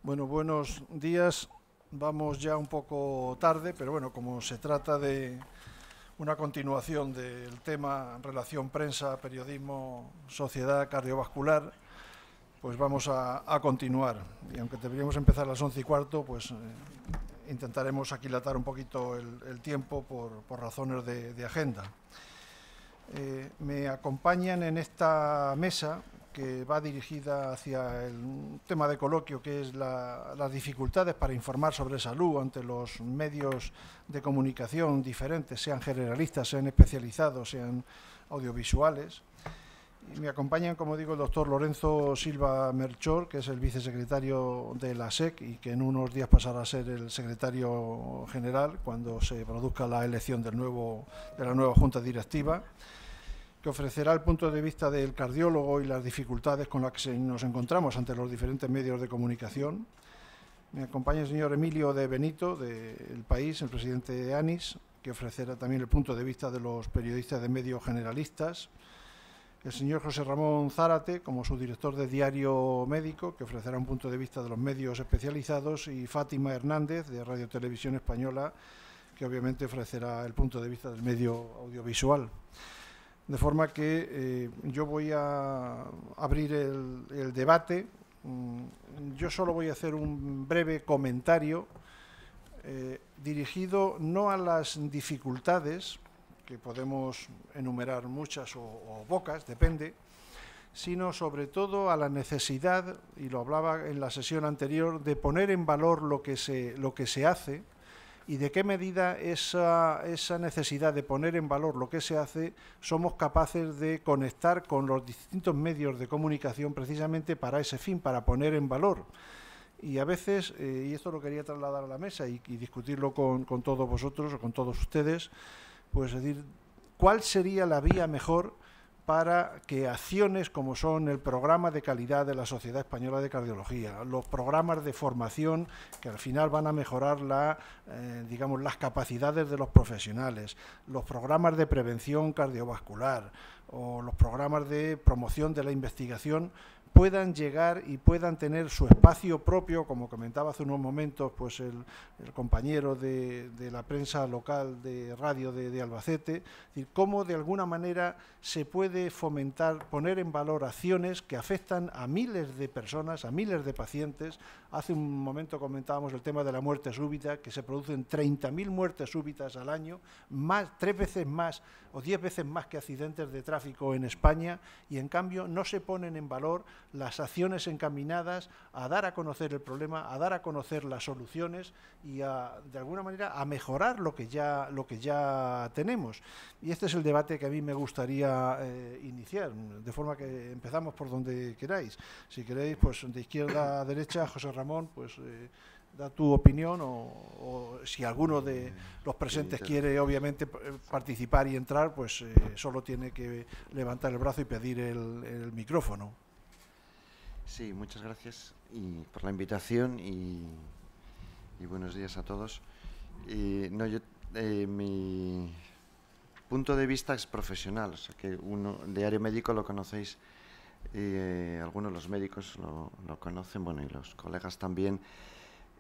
Bueno, buenos días. Vamos ya un poco tarde, pero bueno, como se trata de una continuación del tema relación prensa, periodismo, sociedad cardiovascular, pues vamos a continuar. Y aunque deberíamos empezar a las 11:15, pues intentaremos aquilatar un poquito el tiempo por razones de agenda. Me acompañan en esta mesa, que va dirigida hacia el tema de coloquio, que es las dificultades para informar sobre salud ante los medios de comunicación diferentes, sean generalistas, sean especializados, sean audiovisuales. Y me acompañan, como digo, el doctor Lorenzo Silva Melchor, que es el vicesecretario de la SEC y que en unos días pasará a ser el secretario general cuando se produzca la elección de la nueva Junta Directiva, que ofrecerá el punto de vista del cardiólogo y las dificultades con las que nos encontramos ante los diferentes medios de comunicación. Me acompaña el señor Emilio de Benito, del País, el presidente de ANIS, que ofrecerá también el punto de vista de los periodistas de medios generalistas. El señor José Ramón Zárate, como subdirector de Diario Médico, que ofrecerá un punto de vista de los medios especializados, y Fátima Hernández, de Radio Televisión Española, que obviamente ofrecerá el punto de vista del medio audiovisual. De forma que yo voy a abrir el debate. Yo solo voy a hacer un breve comentario dirigido no a las dificultades, que podemos enumerar muchas o pocas, depende, sino sobre todo a la necesidad, y lo hablaba en la sesión anterior, de poner en valor lo que se hace y de qué medida esa necesidad de poner en valor lo que se hace somos capaces de conectar con los distintos medios de comunicación precisamente para ese fin, para poner en valor. Y a veces, y esto lo quería trasladar a la mesa y discutirlo con todos vosotros o con todos ustedes, pues es decir, ¿cuál sería la vía mejor para que acciones como son el programa de calidad de la Sociedad Española de Cardiología, los programas de formación que al final van a mejorar digamos, las capacidades de los profesionales, los programas de prevención cardiovascular o los programas de promoción de la investigación, puedan llegar y puedan tener su espacio propio, como comentaba hace unos momentos pues el compañero de la prensa local de radio de Albacete, es decir, cómo de alguna manera se puede fomentar, poner en valor acciones que afectan a miles de personas, a miles de pacientes. Hace un momento comentábamos el tema de la muerte súbita, que se producen 30.000 muertes súbitas al año, 3 veces más o 10 veces más que accidentes de tráfico en España, y en cambio no se ponen en valor las acciones encaminadas a dar a conocer el problema, a dar a conocer las soluciones y de alguna manera a mejorar lo que ya tenemos. Y este es el debate que a mí me gustaría iniciar, de forma que empezamos por donde queráis. Si queréis, pues de izquierda a derecha, José Ramón, pues da tu opinión, o si alguno de los presentes quiere obviamente participar y entrar, pues solo tiene que levantar el brazo y pedir el micrófono. Sí, muchas gracias por la invitación y buenos días a todos. Mi punto de vista es profesional, o sea que Diario Médico lo conocéis, algunos de los médicos lo conocen, bueno, y los colegas también.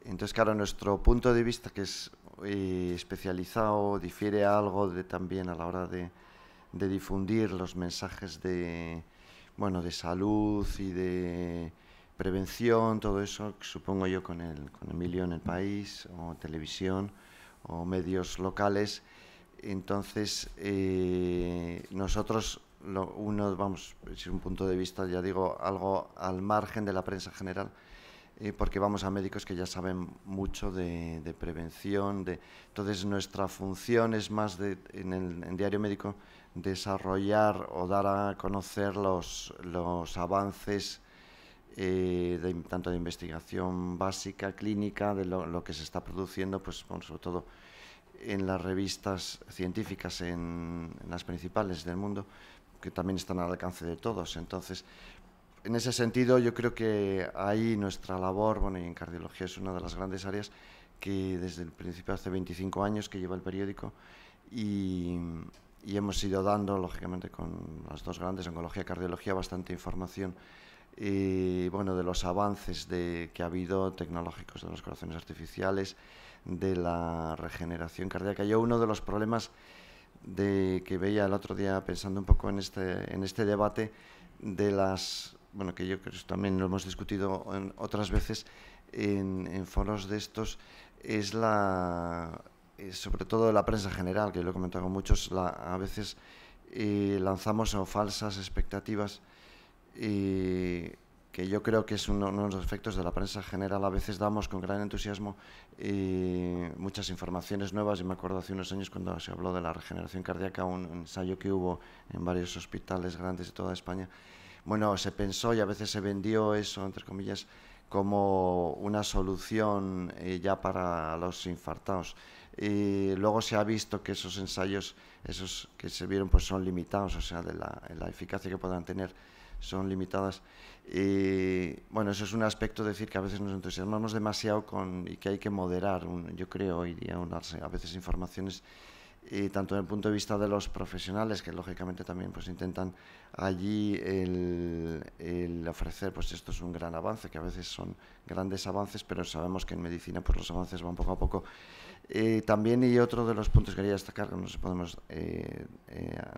Entonces, claro, nuestro punto de vista, que es especializado, difiere algo también a la hora de difundir los mensajes de salud y de prevención, todo eso, supongo yo, con Emilio en El País, o televisión, o medios locales. Entonces, nosotros, es un punto de vista, ya digo, algo al margen de la prensa general, porque vamos a médicos que ya saben mucho de prevención. Entonces, nuestra función es más en Diario Médico desarrollar o dar a conocer los avances tanto de investigación básica, clínica, de lo que se está produciendo, pues sobre todo en las revistas científicas, en las principales del mundo, que también están al alcance de todos. Entonces, en ese sentido, yo creo que ahí nuestra labor, y en cardiología es una de las grandes áreas que desde el principio, hace 25 años que lleva el periódico, y hemos ido dando, lógicamente, con las dos grandes, oncología y cardiología, bastante información bueno, de los avances que ha habido tecnológicos, de los corazones artificiales, de la regeneración cardíaca. Yo uno de los problemas que veía el otro día, pensando un poco en este debate, bueno, que yo creo que también lo hemos discutido otras veces en foros de estos, es sobre todo la prensa general, que lo he comentado con muchos, a veces lanzamos falsas expectativas, que yo creo que es uno de los efectos de la prensa general. A veces damos con gran entusiasmo muchas informaciones nuevas. Yo me acuerdo hace unos años cuando se habló de la regeneración cardíaca, un ensayo que hubo en varios hospitales grandes de toda España. Bueno, se pensó y a veces se vendió eso, entre comillas, como una solución ya para los infartados. Luego se ha visto que esos ensayos, esos que se vieron, pues son limitados, o sea, de la eficacia que puedan tener son limitadas. Bueno, eso es un aspecto, decir que a veces nos entusiasmamos demasiado y que hay que moderar, yo creo, hoy día, a veces informaciones, tanto desde el punto de vista de los profesionales, que lógicamente también pues intentan allí el ofrecer, pues esto es un gran avance, que a veces son grandes avances, pero sabemos que en medicina pues los avances van poco a poco. También, y otro de los puntos que quería destacar, que nos podemos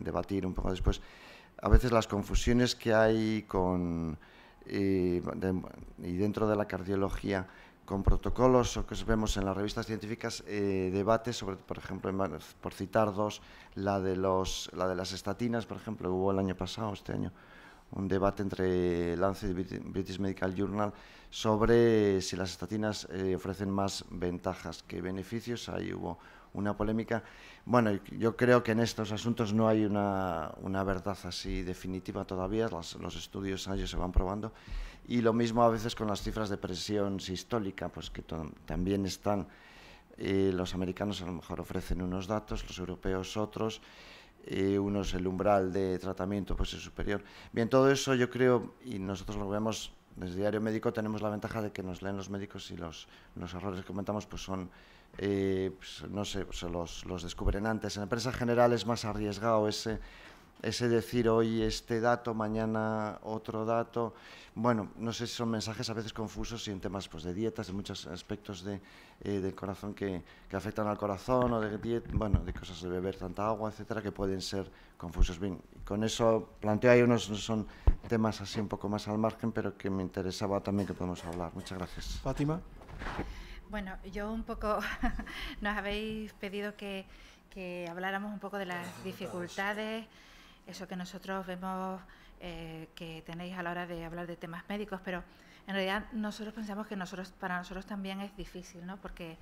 debatir un poco después, a veces las confusiones que hay y dentro de la cardiología con protocolos, o que vemos en las revistas científicas, debates sobre, por ejemplo, por citar dos, la de las estatinas, por ejemplo, hubo el año pasado, este año, un debate entre Lancet y British Medical Journal sobre si las estatinas ofrecen más ventajas que beneficios. Ahí hubo una polémica. Bueno, yo creo que en estos asuntos no hay una verdad así definitiva todavía, los estudios a ellos se van probando, y lo mismo a veces con las cifras de presión sistólica, pues que también están, los americanos a lo mejor ofrecen unos datos, los europeos otros, unos el umbral de tratamiento pues es superior. Bien, todo eso yo creo, y nosotros lo vemos desde Diario Médico, tenemos la ventaja de que nos leen los médicos y los errores que comentamos pues son, pues, no sé, pues los descubren antes. En la prensa general es más arriesgado ese decir hoy este dato, mañana otro dato. Bueno, no sé si son mensajes a veces confusos y en temas pues, de dietas, de muchos aspectos del corazón que afectan al corazón, o de cosas de beber tanta agua, etcétera, que pueden ser confusos. Bien, con eso planteo ahí son temas así un poco más al margen, pero que me interesaba también que podemos hablar. Muchas gracias. Fátima. Bueno, yo un poco nos habéis pedido que habláramos un poco de las dificultades, eso que nosotros vemos que tenéis a la hora de hablar de temas médicos, pero en realidad nosotros pensamos que para nosotros también es difícil, ¿no? Porque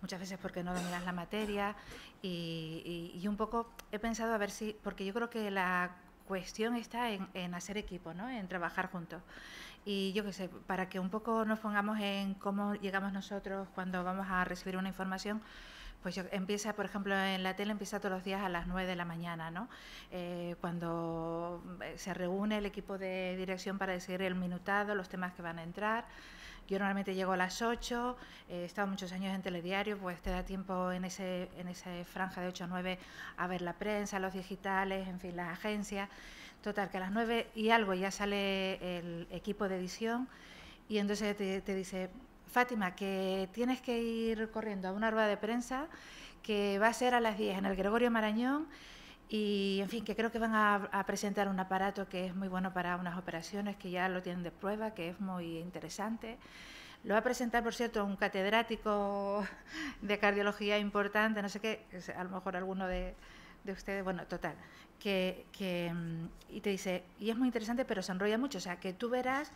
muchas veces porque no dominas la materia y un poco he pensado a ver si, porque yo creo que la cuestión está en hacer equipo, ¿no? En trabajar juntos. Y yo qué sé, para que un poco nos pongamos en cómo llegamos nosotros cuando vamos a recibir una información, pues empieza, por ejemplo, en la tele empieza todos los días a las 9 de la mañana, ¿no? Cuando se reúne el equipo de dirección para decidir el minutado, los temas que van a entrar. Yo normalmente llego a las 8, he estado muchos años en Telediario, pues te da tiempo en esa franja de 8 a 9 a ver la prensa, los digitales, en fin, las agencias. Total, que a las 9 y algo ya sale el equipo de edición y entonces te dice, Fátima, que tienes que ir corriendo a una rueda de prensa que va a ser a las 10 en el Gregorio Marañón y, en fin, que creo que van a presentar un aparato que es muy bueno para unas operaciones, que ya lo tienen de prueba, que es muy interesante. Lo va a presentar, por cierto, un catedrático de cardiología importante, no sé qué, a lo mejor alguno de ustedes, bueno, total, y te dice, y es muy interesante, pero se enrolla mucho, o sea, que tú verás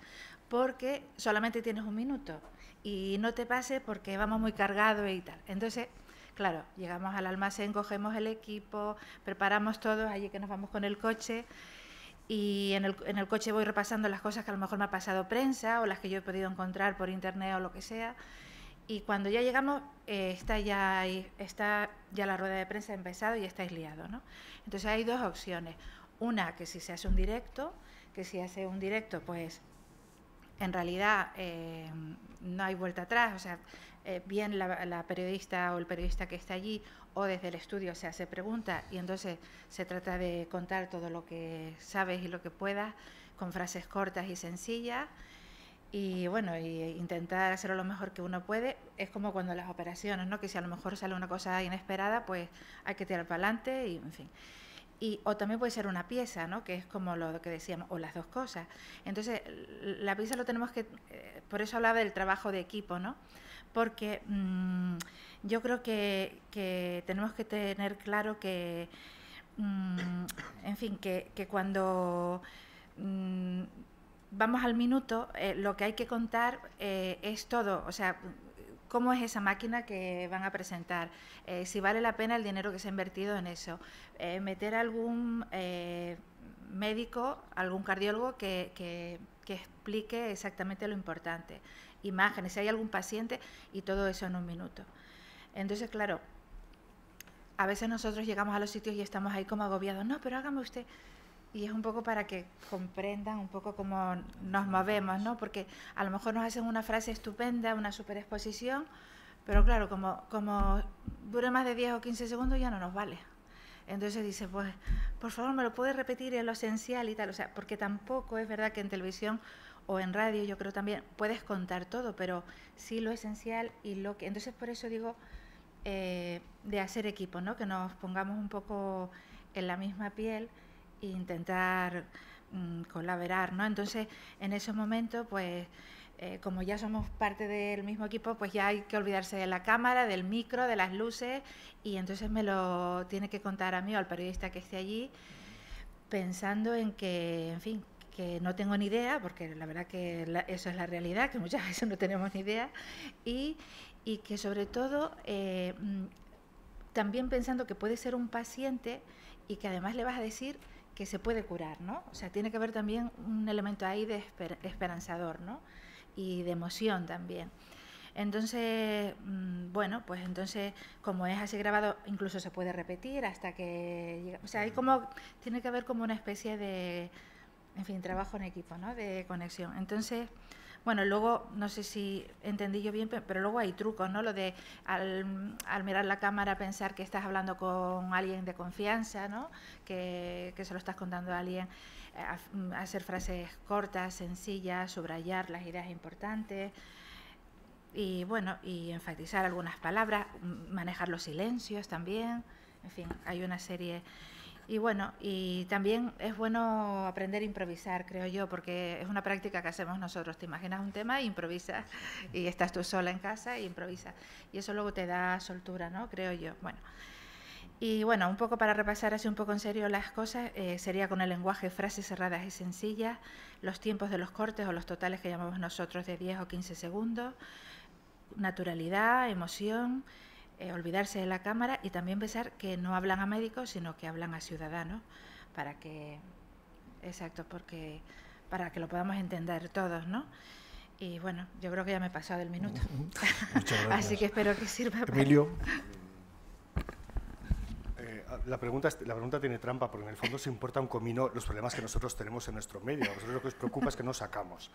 porque solamente tienes un minuto y no te pase porque vamos muy cargados y tal. Entonces, claro, llegamos al almacén, cogemos el equipo, preparamos todo, allí que nos vamos con el coche y en el coche voy repasando las cosas que a lo mejor me ha pasado prensa o las que yo he podido encontrar por internet o lo que sea. Y cuando ya llegamos, está ya la rueda de prensa empezado y estáis liados, ¿no? Entonces hay dos opciones. Una, que si se hace un directo, pues en realidad no hay vuelta atrás, o sea, bien la periodista o el periodista que está allí o desde el estudio se hace pregunta y entonces se trata de contar todo lo que sabes y lo que puedas, con frases cortas y sencillas. Y bueno, y intentar hacerlo lo mejor que uno puede. Es como cuando las operaciones, ¿no? Que si a lo mejor sale una cosa inesperada, pues hay que tirar para adelante y en fin. O también puede ser una pieza, ¿no? Que es como lo que decíamos, o las dos cosas. Entonces, la pieza lo tenemos que... por eso hablaba del trabajo de equipo, ¿no? Porque yo creo que tenemos que tener claro que, en fin, que cuando vamos al minuto, lo que hay que contar es todo, o sea, cómo es esa máquina que van a presentar, si vale la pena el dinero que se ha invertido en eso, meter algún médico, algún cardiólogo que explique exactamente lo importante, imágenes, si hay algún paciente y todo eso en un minuto. Entonces, claro, a veces nosotros llegamos a los sitios y estamos ahí como agobiados, no, pero hágame usted... Y es un poco para que comprendan un poco cómo nos movemos, ¿no? Porque a lo mejor nos hacen una frase estupenda, una super exposición, pero claro, como dure más de 10 o 15 segundos ya no nos vale. Entonces dice, pues, por favor, ¿me lo puede repetir en lo esencial y tal? O sea, porque tampoco es verdad que en televisión o en radio, yo creo también, puedes contar todo, pero sí lo esencial y lo que... Entonces, por eso digo, de hacer equipo, ¿no? Que nos pongamos un poco en la misma piel e intentar colaborar, ¿no? Entonces, en esos momentos, pues, como ya somos parte del mismo equipo, pues ya hay que olvidarse de la cámara, del micro, de las luces, y entonces me lo tiene que contar a mí o al periodista que esté allí, pensando en que, en fin, que no tengo ni idea, porque la verdad que eso es la realidad, que muchas veces no tenemos ni idea, y que sobre todo también pensando que puede ser un paciente y que además le vas a decir que se puede curar, ¿no? O sea, tiene que haber también un elemento ahí de esperanzador, ¿no? Y de emoción también. Entonces, bueno, pues entonces, como es así grabado, incluso se puede repetir hasta que llega. O sea, hay como, tiene que haber como una especie de, en fin, trabajo en equipo, ¿no? De conexión. Entonces, bueno, luego, no sé si entendí yo bien, pero luego hay trucos, ¿no? Lo de al mirar la cámara pensar que estás hablando con alguien de confianza, ¿no? Que se lo estás contando a alguien, hacer frases cortas, sencillas, subrayar las ideas importantes y, bueno, y enfatizar algunas palabras, manejar los silencios también, en fin, hay una serie... Y bueno, y también es bueno aprender a improvisar, creo yo, porque es una práctica que hacemos nosotros. Te imaginas un tema e improvisas, y estás tú sola en casa e improvisas. Y eso luego te da soltura, ¿no? Creo yo. Bueno, y bueno, un poco para repasar así un poco en serio las cosas, sería con el lenguaje frases cerradas y sencillas, los tiempos de los cortes o los totales que llamamos nosotros de 10 o 15 segundos, naturalidad, emoción... olvidarse de la cámara y también pensar que no hablan a médicos, sino que hablan a ciudadanos, para que, exacto, porque para que lo podamos entender todos, ¿no? Y bueno, yo creo que ya me he pasado del minuto. Muchas gracias. Así que espero que sirva. Emilio. La pregunta tiene trampa, porque en el fondo se importa un comino los problemas que nosotros tenemos en nuestro medio. A vosotros lo que os preocupa es que no sacamos.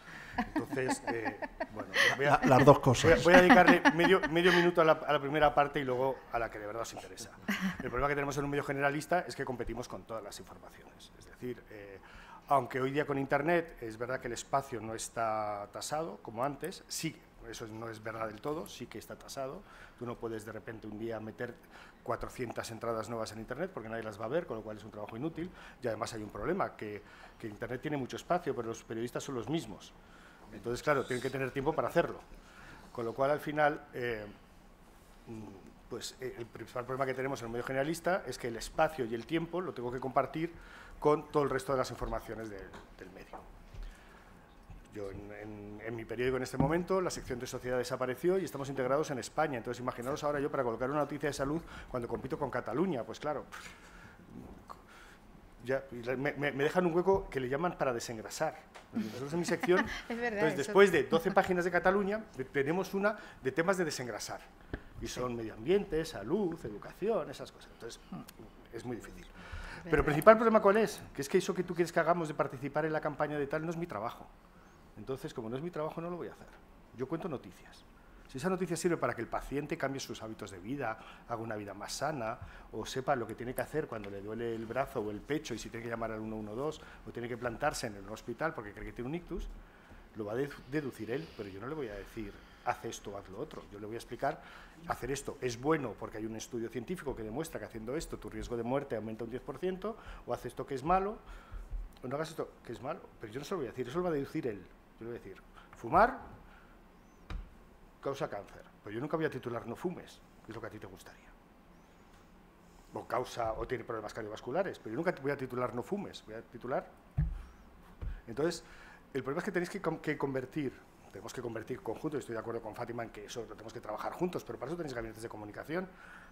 Entonces, bueno, las dos cosas. Voy a dedicarle medio minuto a la primera parte y luego a la que de verdad os interesa. El problema que tenemos en un medio generalista es que competimos con todas las informaciones. Es decir, aunque hoy día con Internet es verdad que el espacio no está tasado como antes, sí, eso no es verdad del todo, sí que está tasado. Tú no puedes de repente un día meter 400 entradas nuevas en Internet porque nadie las va a ver, con lo cual es un trabajo inútil. Y además hay un problema, que Internet tiene mucho espacio, pero los periodistas son los mismos. Entonces, claro, tienen que tener tiempo para hacerlo. Con lo cual, al final, pues el principal problema que tenemos en el medio generalista es que el espacio y el tiempo lo tengo que compartir con todo el resto de las informaciones del medio. Yo en mi periódico en este momento la sección de sociedad desapareció y estamos integrados en España. Entonces imaginaos ahora yo para colocar una noticia de salud cuando compito con Cataluña, pues claro, ya, me dejan un hueco que le llaman para desengrasar. Nosotros en mi sección, es verdad, entonces, después de 12 páginas de Cataluña, tenemos una de temas de desengrasar. Y son medio ambiente, salud, educación, esas cosas. Entonces es muy difícil. Pero el principal problema ¿cuál es? Que es que eso que tú quieres que hagamos de participar en la campaña de tal no es mi trabajo. Entonces, como no es mi trabajo, no lo voy a hacer. Yo cuento noticias. Si esa noticia sirve para que el paciente cambie sus hábitos de vida, haga una vida más sana, o sepa lo que tiene que hacer cuando le duele el brazo o el pecho y si tiene que llamar al 112 o tiene que plantarse en el hospital porque cree que tiene un ictus, lo va a deducir él, pero yo no le voy a decir haz esto, haz lo otro. Yo le voy a explicar, hacer esto es bueno porque hay un estudio científico que demuestra que haciendo esto tu riesgo de muerte aumenta un 10%, o haz esto que es malo, o no hagas esto que es malo. Pero yo no se lo voy a decir, eso lo va a deducir él. Yo le voy a decir, fumar causa cáncer, pero yo nunca voy a titular no fumes, que es lo que a ti te gustaría. O tiene problemas cardiovasculares, pero yo nunca voy a titular no fumes, voy a titular. Entonces, el problema es que tenéis que convertir, tenemos que convertir conjuntos, y estoy de acuerdo con Fátima en que eso lo tenemos que trabajar juntos, pero para eso tenéis gabinetes de comunicación,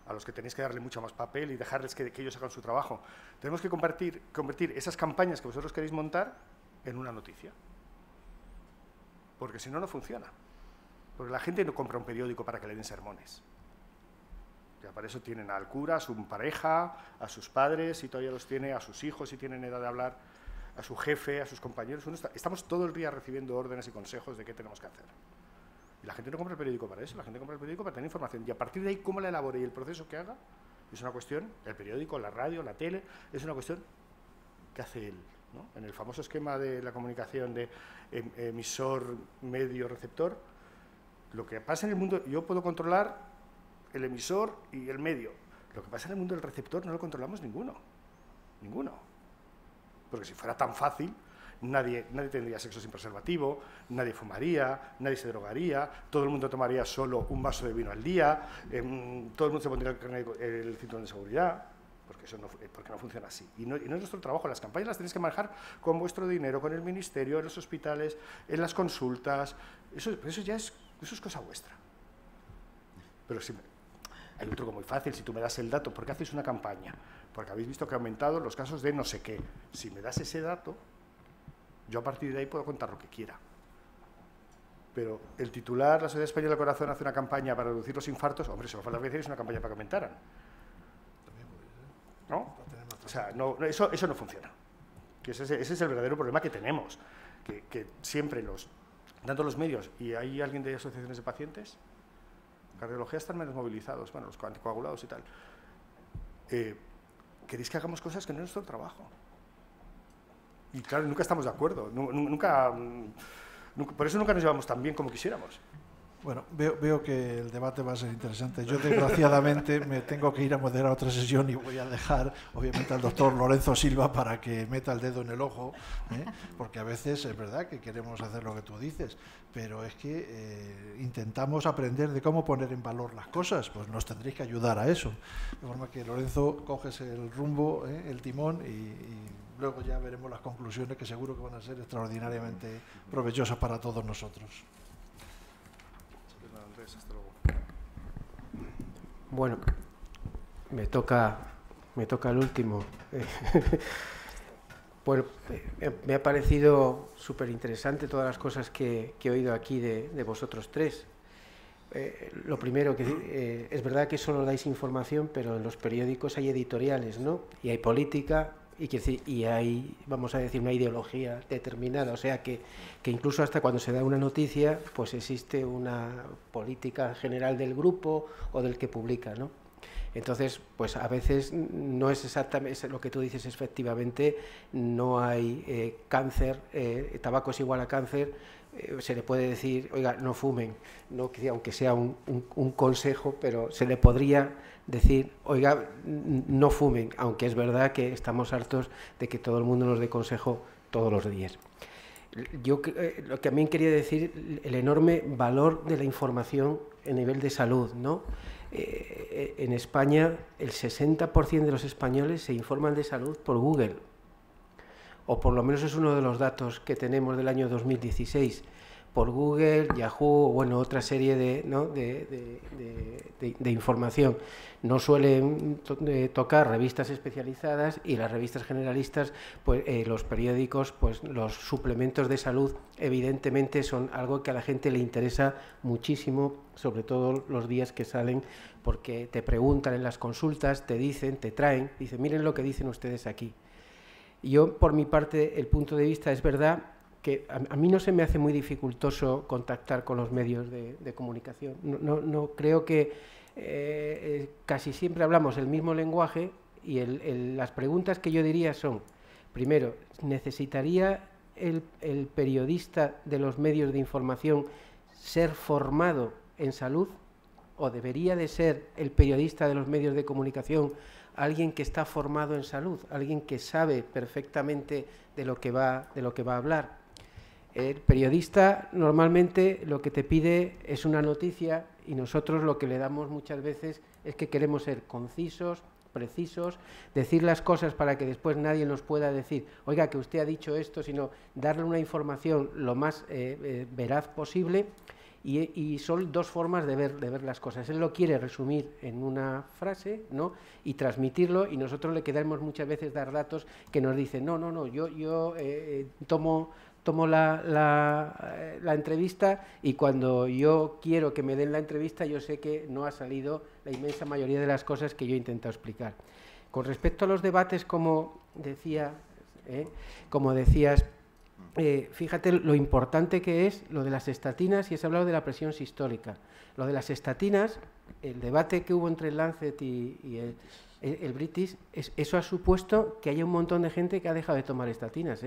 a los que tenéis que darle mucho más papel y dejarles que ellos hagan su trabajo. Tenemos que convertir esas campañas que vosotros queréis montar en una noticia, porque si no, no funciona. Porque la gente no compra un periódico para que le den sermones. Ya para eso tienen al cura, a su pareja, a sus padres, si todavía los tiene, a sus hijos, si tienen edad de hablar, a su jefe, a sus compañeros. Estamos todo el día recibiendo órdenes y consejos de qué tenemos que hacer. Y la gente no compra el periódico para eso, la gente compra el periódico para tener información. Y a partir de ahí, cómo la elabore y el proceso que haga, es una cuestión, el periódico, la radio, la tele, es una cuestión que hace él, ¿no? En el famoso esquema de la comunicación de emisor, medio, receptor, lo que pasa en el mundo, yo puedo controlar el emisor y el medio. Lo que pasa en el mundo del receptor no lo controlamos ninguno. Porque si fuera tan fácil, nadie tendría sexo sin preservativo, nadie fumaría, nadie se drogaría, todo el mundo tomaría solo un vaso de vino al día, todo el mundo se pondría el cinturón de seguridad, porque no funciona así. Y no es nuestro trabajo, las campañas las tenéis que manejar con vuestro dinero, con el ministerio, en los hospitales, en las consultas, eso es cosa vuestra. Pero hay un truco muy fácil, si tú me das el dato, ¿por qué hacéis una campaña? Porque habéis visto que ha aumentado los casos de no sé qué. Si me das ese dato, yo a partir de ahí puedo contar lo que quiera. Pero el titular, la Sociedad Española del Corazón hace una campaña para reducir los infartos, hombre, solo falta decir es una campaña para que aumentaran. ¿No? O sea, eso no funciona. Ese es el verdadero problema que tenemos. Que siempre tanto los medios, y hay alguien de asociaciones de pacientes, cardiología están menos movilizados, bueno, los anticoagulados y tal. Queréis que hagamos cosas que no es nuestro trabajo. Y claro, nunca estamos de acuerdo, por eso nunca nos llevamos tan bien como quisiéramos. Bueno, veo que el debate va a ser interesante. Yo, desgraciadamente, me tengo que ir a moderar otra sesión y voy a dejar, obviamente, al doctor Lorenzo Silva para que meta el dedo en el ojo, porque a veces es verdad que queremos hacer lo que tú dices, pero es que intentamos aprender de cómo poner en valor las cosas, pues nos tendréis que ayudar a eso. De forma que, Lorenzo, coges el rumbo, el timón y luego ya veremos las conclusiones que seguro que van a ser extraordinariamente provechosas para todos nosotros. Bueno, me toca el último. Bueno, me ha parecido súper interesante todas las cosas que he oído aquí de vosotros tres. Lo primero, que es verdad que solo dais información, pero en los periódicos hay editoriales, ¿no? Y hay política, y hay, vamos a decir, una ideología determinada, o sea que incluso hasta cuando se da una noticia, pues existe una política general del grupo o del que publica, ¿no? Entonces, pues a veces no es exactamente lo que tú dices, efectivamente, no hay cáncer, tabaco es igual a cáncer, se le puede decir, oiga, no fumen, no, aunque sea un consejo, pero se le podría decir, oiga, no fumen, aunque es verdad que estamos hartos de que todo el mundo nos dé consejo todos los días. Yo lo que también quería decir, el enorme valor de la información a nivel de salud, ¿no? En España el 60% de los españoles se informan de salud por Google, o por lo menos es uno de los datos que tenemos del año 2016, por Google, Yahoo, bueno, otra serie de información. No suelen tocar revistas especializadas, y las revistas generalistas, pues los periódicos, pues los suplementos de salud, evidentemente son algo que a la gente le interesa muchísimo, sobre todo los días que salen, porque te preguntan en las consultas, te dicen, te traen, dicen, miren lo que dicen ustedes aquí. Yo, por mi parte, el punto de vista es verdad que a mí no se me hace muy dificultoso contactar con los medios de comunicación. No creo que casi siempre hablamos el mismo lenguaje y las preguntas que yo diría son, primero, ¿necesitaría el periodista de los medios de información ser formado en salud? ¿O debería de ser el periodista de los medios de comunicación alguien que está formado en salud, alguien que sabe perfectamente de lo que va a hablar? El periodista normalmente lo que te pide es una noticia y nosotros lo que le damos muchas veces es que queremos ser concisos, precisos, decir las cosas para que después nadie nos pueda decir, oiga, que usted ha dicho esto, sino darle una información lo más veraz posible. Y son dos formas de ver las cosas. Él lo quiere resumir en una frase, ¿no?, y transmitirlo, y nosotros le queremos muchas veces dar datos que nos dicen, no, yo tomo la entrevista, y cuando yo quiero que me den la entrevista yo sé que no ha salido la inmensa mayoría de las cosas que yo he intentado explicar. Con respecto a los debates, como decías, fíjate lo importante que es lo de las estatinas, y has hablado de la presión sistólica. Lo de las estatinas, el debate que hubo entre el Lancet y el British, eso ha supuesto que haya un montón de gente que ha dejado de tomar estatinas.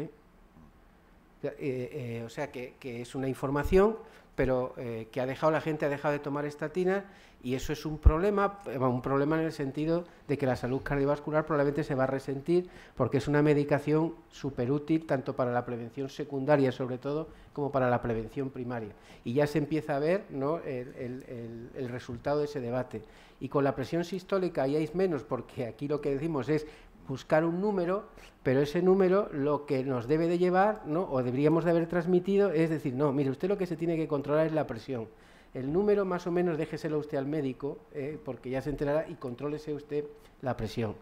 O sea, que es una información, pero que la gente ha dejado de tomar estatinas, y eso es un problema en el sentido de que la salud cardiovascular probablemente se va a resentir, porque es una medicación súper útil tanto para la prevención secundaria, sobre todo, como para la prevención primaria. Y ya se empieza a ver, ¿no?, el resultado de ese debate. Y con la presión sistólica ya es menos, porque aquí lo que decimos es buscar un número, pero ese número lo que nos debe de llevar, ¿no?, o deberíamos de haber transmitido, es decir, no, mire, usted lo que se tiene que controlar es la presión. El número más o menos déjeselo usted al médico, porque ya se enterará, y contrólese usted la presión.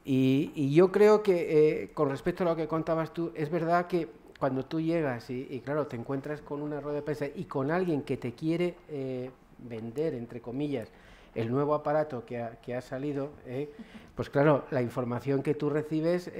Y yo creo que, con respecto a lo que contabas tú, es verdad que cuando tú llegas y claro, te encuentras con una rueda de prensa y con alguien que te quiere vender, entre comillas, el nuevo aparato que ha salido, pues claro, la información que tú recibes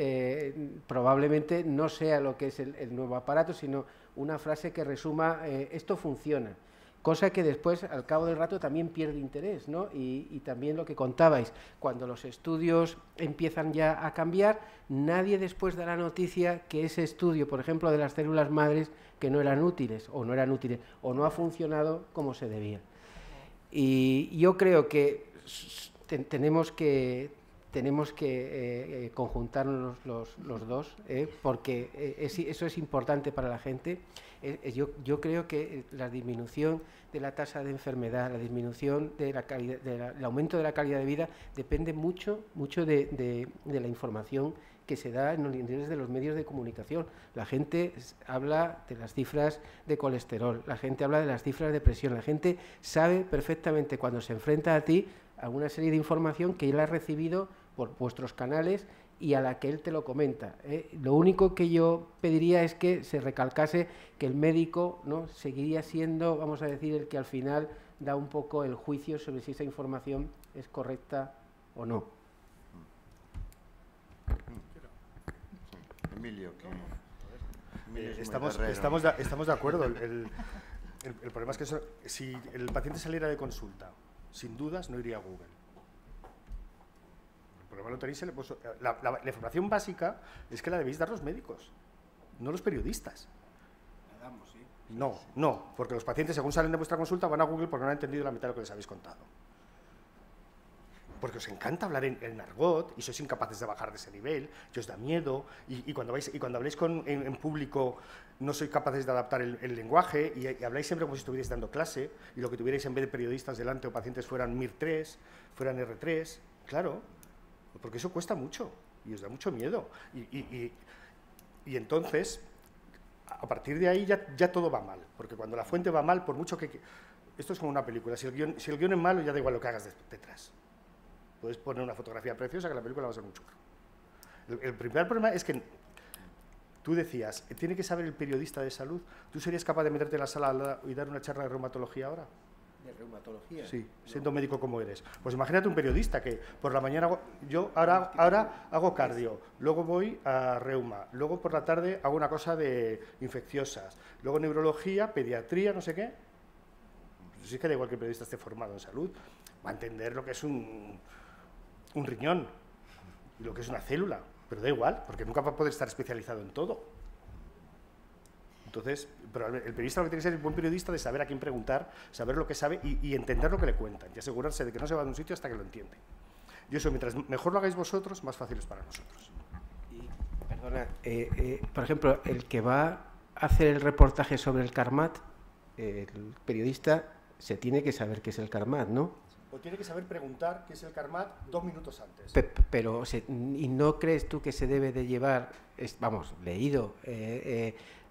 probablemente no sea lo que es el nuevo aparato, sino una frase que resuma esto funciona, cosa que después, al cabo del rato, también pierde interés, ¿no? Y también lo que contabais, cuando los estudios empiezan ya a cambiar, nadie después da la noticia que ese estudio, por ejemplo, de las células madres, que no eran útiles, o no ha funcionado como se debía. Y yo creo que tenemos que conjuntarnos los dos, porque eso es importante para la gente. Yo creo que la disminución de la tasa de enfermedad, la disminución de la calidad, el aumento de la calidad de vida depende mucho de la información que se da en los interiores de los medios de comunicación. La gente habla de las cifras de colesterol, la gente habla de las cifras de presión, la gente sabe perfectamente cuando se enfrenta a ti alguna serie de información que él ha recibido por vuestros canales y a la que él te lo comenta. Lo único que yo pediría es que se recalcase que el médico, ¿no?, seguiría siendo, vamos a decir, el que al final da un poco el juicio sobre si esa información es correcta o no. Emilio, estamos de acuerdo. El problema es que si el paciente saliera de consulta, sin dudas no iría a Google. El problema lo tenéis la información básica es que la debéis dar los médicos, no los periodistas. No, porque los pacientes, según salen de vuestra consulta, van a Google porque no han entendido la mitad de lo que les habéis contado. Porque os encanta hablar en argot y sois incapaces de bajar de ese nivel, y os da miedo, y cuando habléis en público no sois capaces de adaptar el lenguaje, y habláis siempre como si estuvierais dando clase, y lo que tuvierais en vez de periodistas delante o pacientes fueran MIR3, fueran R3, claro, porque eso cuesta mucho, y os da mucho miedo. Y entonces, a partir de ahí ya todo va mal, porque cuando la fuente va mal, por mucho que... Esto es como una película, si el guión es malo, ya da igual lo que hagas detrás. Puedes poner una fotografía preciosa que la película va a ser un churro. El primer problema es que tú decías, tiene que saber el periodista de salud. ¿Tú serías capaz de meterte en la sala y dar una charla de reumatología ahora? De reumatología. Sí, siendo médico como eres. Pues imagínate un periodista que por la mañana yo ahora hago cardio, luego voy a reuma, luego por la tarde hago una cosa de infecciosas, luego neurología, pediatría, no sé qué. Pues sí que da igual que el periodista esté formado en salud, va a entender lo que es un riñón y lo que es una célula, pero da igual, porque nunca va a poder estar especializado en todo. Entonces, pero el periodista lo que tiene que ser es un buen periodista de saber a quién preguntar, saber lo que sabe y entender lo que le cuentan y asegurarse de que no se va de un sitio hasta que lo entiende. Y eso, mientras mejor lo hagáis vosotros, más fácil es para nosotros. Y, perdona, por ejemplo, el que va a hacer el reportaje sobre el Carmat, el periodista se tiene que saber qué es el Carmat, ¿no? O tiene que saber preguntar qué es el Carmat 2 minutos antes. Pero, ¿y no crees tú que se debe de llevar, vamos, leído,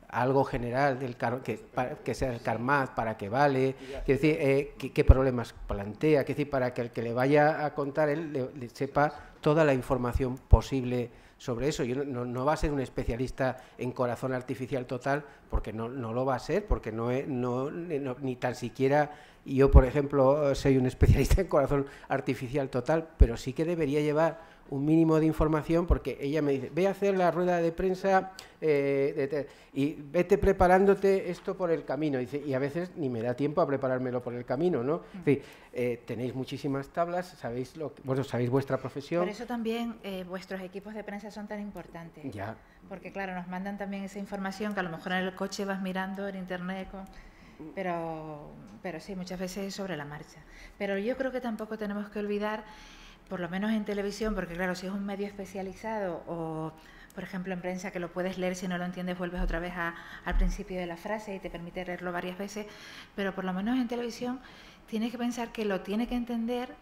algo general del que sea el Carmat, para qué vale, quiero decir, qué problemas plantea, quiero decir, para que el que le vaya a contar él le sepa toda la información posible sobre eso? Yo no va a ser un especialista en corazón artificial total, porque no lo va a ser, porque ni tan siquiera yo, por ejemplo, soy un especialista en corazón artificial total, pero sí que debería llevar un mínimo de información, porque ella me dice, ve a hacer la rueda de prensa y vete preparándote esto por el camino. Dice, y a veces ni me da tiempo a preparármelo por el camino, ¿no? Es decir, tenéis muchísimas tablas, sabéis sabéis vuestra profesión. Por eso también vuestros equipos de prensa son tan importantes. Ya. Porque claro, nos mandan también esa información que a lo mejor en el coche vas mirando en internet, pero sí, muchas veces es sobre la marcha. Pero yo creo que tampoco tenemos que olvidar, por lo menos en televisión, porque claro, si es un medio especializado o, por ejemplo, en prensa, que lo puedes leer, si no lo entiendes vuelves otra vez al principio de la frase y te permite leerlo varias veces, pero por lo menos en televisión tienes que pensar que lo tiene que entender,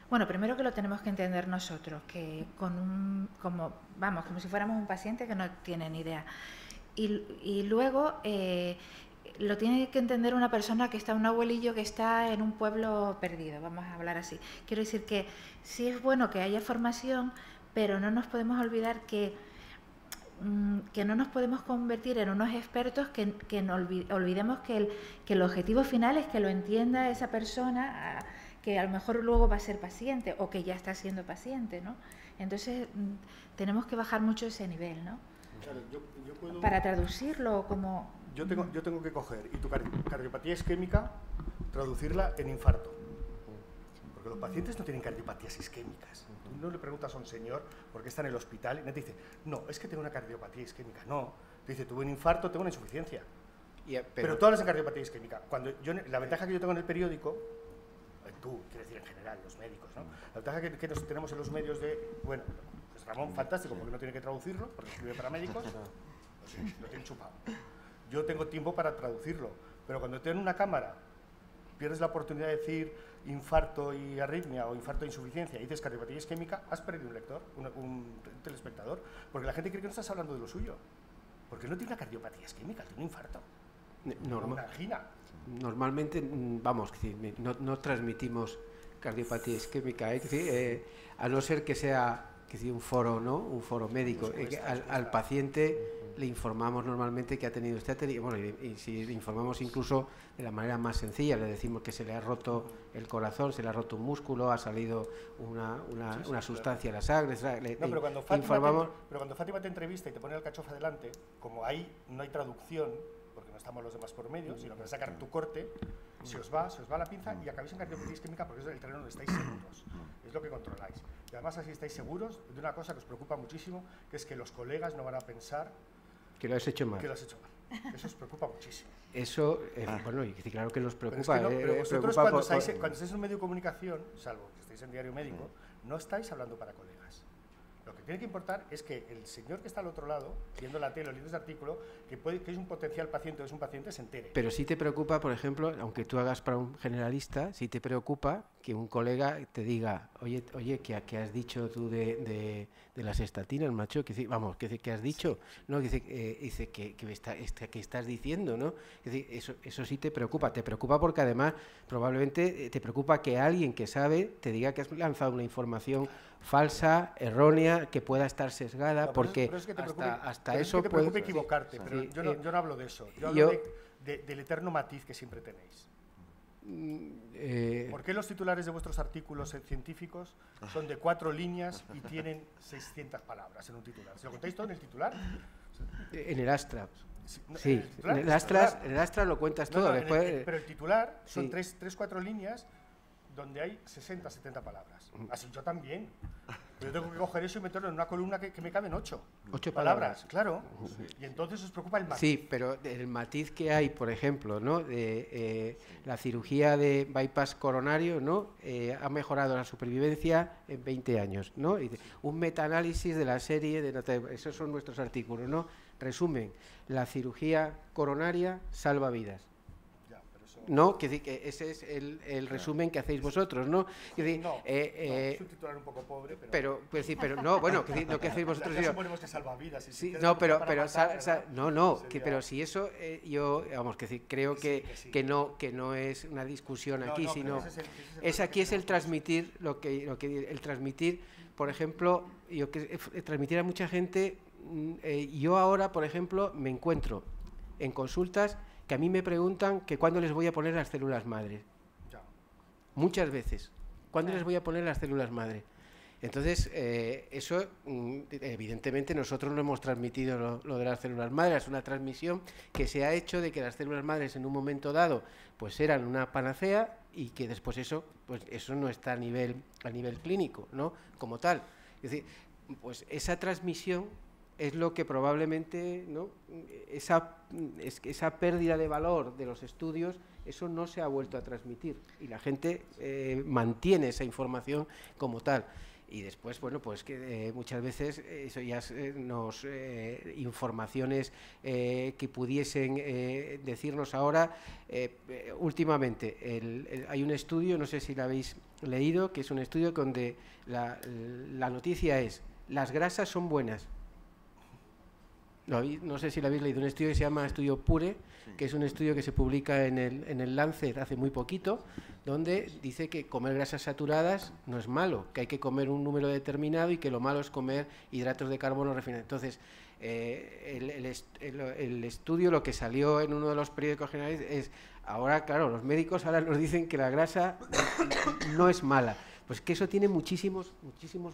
bueno, primero que lo tenemos que entender nosotros, que como si fuéramos un paciente que no tiene ni idea, y luego lo tiene que entender una persona que está, un abuelillo que está en un pueblo perdido, vamos a hablar así. Quiero decir que sí es bueno que haya formación, pero no nos podemos olvidar que no nos podemos convertir en unos expertos, que olvidemos que el objetivo final es que lo entienda esa persona, que a lo mejor luego va a ser paciente o que ya está siendo paciente, ¿no? Entonces tenemos que bajar mucho ese nivel, ¿no? Claro, yo puedo... Para traducirlo como... Yo tengo que coger y tu cardiopatía isquémica, traducirla en infarto. Porque los pacientes no tienen cardiopatías isquémicas. Tú no le preguntas a un señor por qué está en el hospital y no te dice, no, es que tengo una cardiopatía isquémica. No, te dice, tuve un infarto, tengo una insuficiencia. Pero tú hablas de cardiopatía isquémica. La ventaja que yo tengo en el periódico, tú, quiero decir en general, los médicos, ¿no? La ventaja que tenemos en los medios bueno, pues Ramón, fantástico, porque no tiene que traducirlo, porque escribe para médicos, lo tiene chupado. Yo tengo tiempo para traducirlo, pero cuando te en una cámara pierdes la oportunidad de decir infarto y arritmia o infarto e insuficiencia y dices cardiopatía isquémica, has perdido un lector, un telespectador, porque la gente cree que no estás hablando de lo suyo, porque no tiene una cardiopatía isquémica, tiene un infarto, una angina. Normalmente, vamos, no transmitimos cardiopatía isquémica, a no ser que sea un foro, ¿no? Un foro médico. Al paciente le informamos normalmente que ha tenido bueno, y si le informamos incluso de la manera más sencilla, le decimos que se le ha roto el corazón, se le ha roto un músculo, ha salido una sustancia en la sangre. Pero cuando Fátima te entrevista y te pone el cachofa delante, como ahí no hay traducción, porque no estamos los demás por medio, sino que vas a sacar tu corte, se os va la pinza y acabáis en cardiopatía isquémica, porque es el terreno donde estáis seguros, es lo que controláis. Y además así estáis seguros de una cosa que os preocupa muchísimo, que es que los colegas no van a pensar que lo has hecho mal. Eso os preocupa muchísimo. Eso, bueno, y claro que nos preocupa. Pero vosotros cuando estáis en un medio de comunicación, salvo que estéis en Diario Médico, no estáis hablando para colegas. Lo que tiene que importar es que el señor que está al otro lado, viendo la tele o leyendo ese artículo, que es un potencial paciente o es un paciente, se entere. Pero sí te preocupa, por ejemplo, aunque tú hagas para un generalista, sí te preocupa que un colega te diga, oye, ¿qué has dicho tú de las estatinas, macho? Vamos, ¿qué has dicho? No, dice que estás diciendo, ¿no? Es decir, eso sí te preocupa porque además probablemente te preocupa que alguien que sabe te diga que has lanzado una información falsa, errónea, que pueda estar sesgada, porque hasta eso te preocupa equivocarte, pero yo no hablo de eso, yo hablo del eterno matiz que siempre tenéis. ¿Por qué los titulares de vuestros artículos científicos son de 4 líneas y tienen 600 palabras en un titular? ¿Se lo contáis todo en el titular? En el Astra. Sí, en el Astra lo cuentas todo. Después, pero el titular son 3-4 líneas donde hay 60-70 palabras. Así yo también. Yo tengo que coger eso y meterlo en una columna que me caben 8 palabras. Claro. Y entonces os preocupa el matiz. Sí, pero el matiz que hay, por ejemplo, ¿no? La cirugía de bypass coronario, ¿no? Ha mejorado la supervivencia en 20 años, ¿no? Y un metaanálisis de la serie, esos son nuestros artículos, ¿no? Resumen, la cirugía coronaria salva vidas. ¿No? Que ese es el resumen que hacéis vosotros, ¿no? Es un titular un poco pobre, pero no, bueno, lo que hacéis vosotros... Ya suponemos que salva vidas. Sí, no, pero si eso, yo, vamos, que creo que no es una discusión aquí, sino... Aquí es el transmitir, el transmitir, por ejemplo, transmitir a mucha gente... yo ahora, por ejemplo, me encuentro en consultas que a mí me preguntan que cuándo les voy a poner las células madre. Muchas veces. ¿Cuándo les voy a poner las células madre? Entonces, eso, evidentemente, nosotros no hemos transmitido lo de las células madre. Es una transmisión que se ha hecho de que las células madres en un momento dado pues eran una panacea y que después eso no está a nivel clínico, ¿no? Como tal. Es decir, pues esa transmisión es lo que probablemente, ¿no? Esa pérdida de valor de los estudios, eso no se ha vuelto a transmitir y la gente mantiene esa información como tal. Y después, bueno, pues que muchas veces eso ya nos informaciones que pudiesen decirnos ahora. Últimamente hay un estudio, no sé si lo habéis leído, que es un estudio donde la noticia es: las grasas son buenas. No sé si lo habéis leído, un estudio que se llama Estudio Pure, que es un estudio que se publica en el Lancet hace muy poquito, donde dice que comer grasas saturadas no es malo, que hay que comer un número determinado y que lo malo es comer hidratos de carbono refinados. Entonces, el estudio, lo que salió en uno de los periódicos generales es, ahora, claro, los médicos ahora nos dicen que la grasa no es mala. Pues que eso tiene muchísimos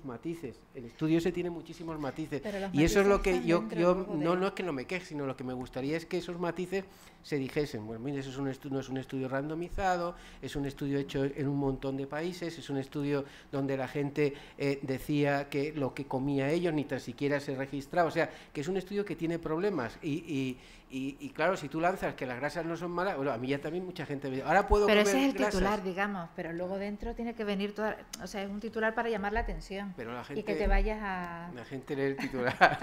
matices. El estudio ese tiene muchísimos matices. Y eso es lo que yo no es que no me queje, sino lo que me gustaría es que esos matices se dijesen. Bueno, mire, eso no es un estudio randomizado, es un estudio hecho en un montón de países, es un estudio donde la gente decía que lo que comía ellos ni tan siquiera se registraba. O sea, que es un estudio que tiene problemas. Y claro, si tú lanzas que las grasas no son malas, bueno, a mí ya también mucha gente me dice, ahora puedo comer grasas. Pero ese es el titular, digamos, pero luego dentro tiene que venir toda, o sea, es un titular para llamar la atención. Pero la gente, y que te vayas a... La gente lee el titular.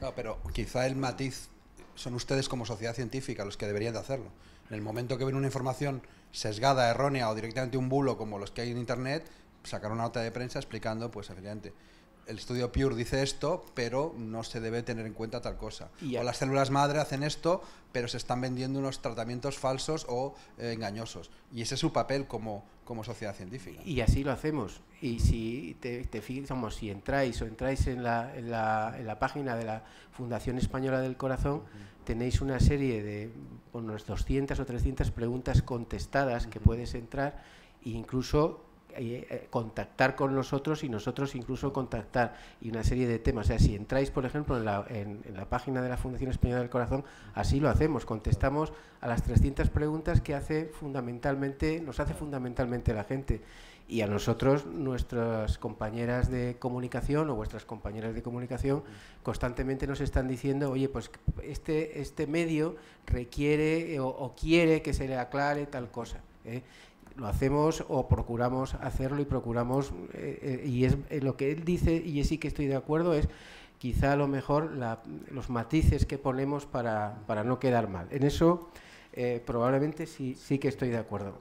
No, pero quizá el matiz son ustedes como sociedad científica los que deberían de hacerlo. En el momento que ven una información sesgada, errónea o directamente un bulo como los que hay en Internet, sacar una nota de prensa explicando, pues efectivamente, el estudio Pure dice esto, pero no se debe tener en cuenta tal cosa. O las células madre hacen esto, pero se están vendiendo unos tratamientos falsos o engañosos. Y ese es su papel como sociedad científica. Y así lo hacemos. Y si te fijas, si entráis en la página de la Fundación Española del Corazón, tenéis una serie de unas 200 o 300 preguntas contestadas que puedes entrar e incluso contactar con nosotros y nosotros incluso contactar, y una serie de temas. O sea, si entráis, por ejemplo, en la página de la Fundación Española del Corazón, así lo hacemos, contestamos a las 300 preguntas que nos hace fundamentalmente la gente. Y a nosotros, nuestras compañeras de comunicación o vuestras compañeras de comunicación constantemente nos están diciendo, oye, pues este medio requiere o quiere que se le aclare tal cosa, Lo hacemos o procuramos hacerlo y procuramos, y es lo que él dice, y sí que estoy de acuerdo, es quizá a lo mejor los matices que ponemos para no quedar mal. En eso probablemente sí que estoy de acuerdo.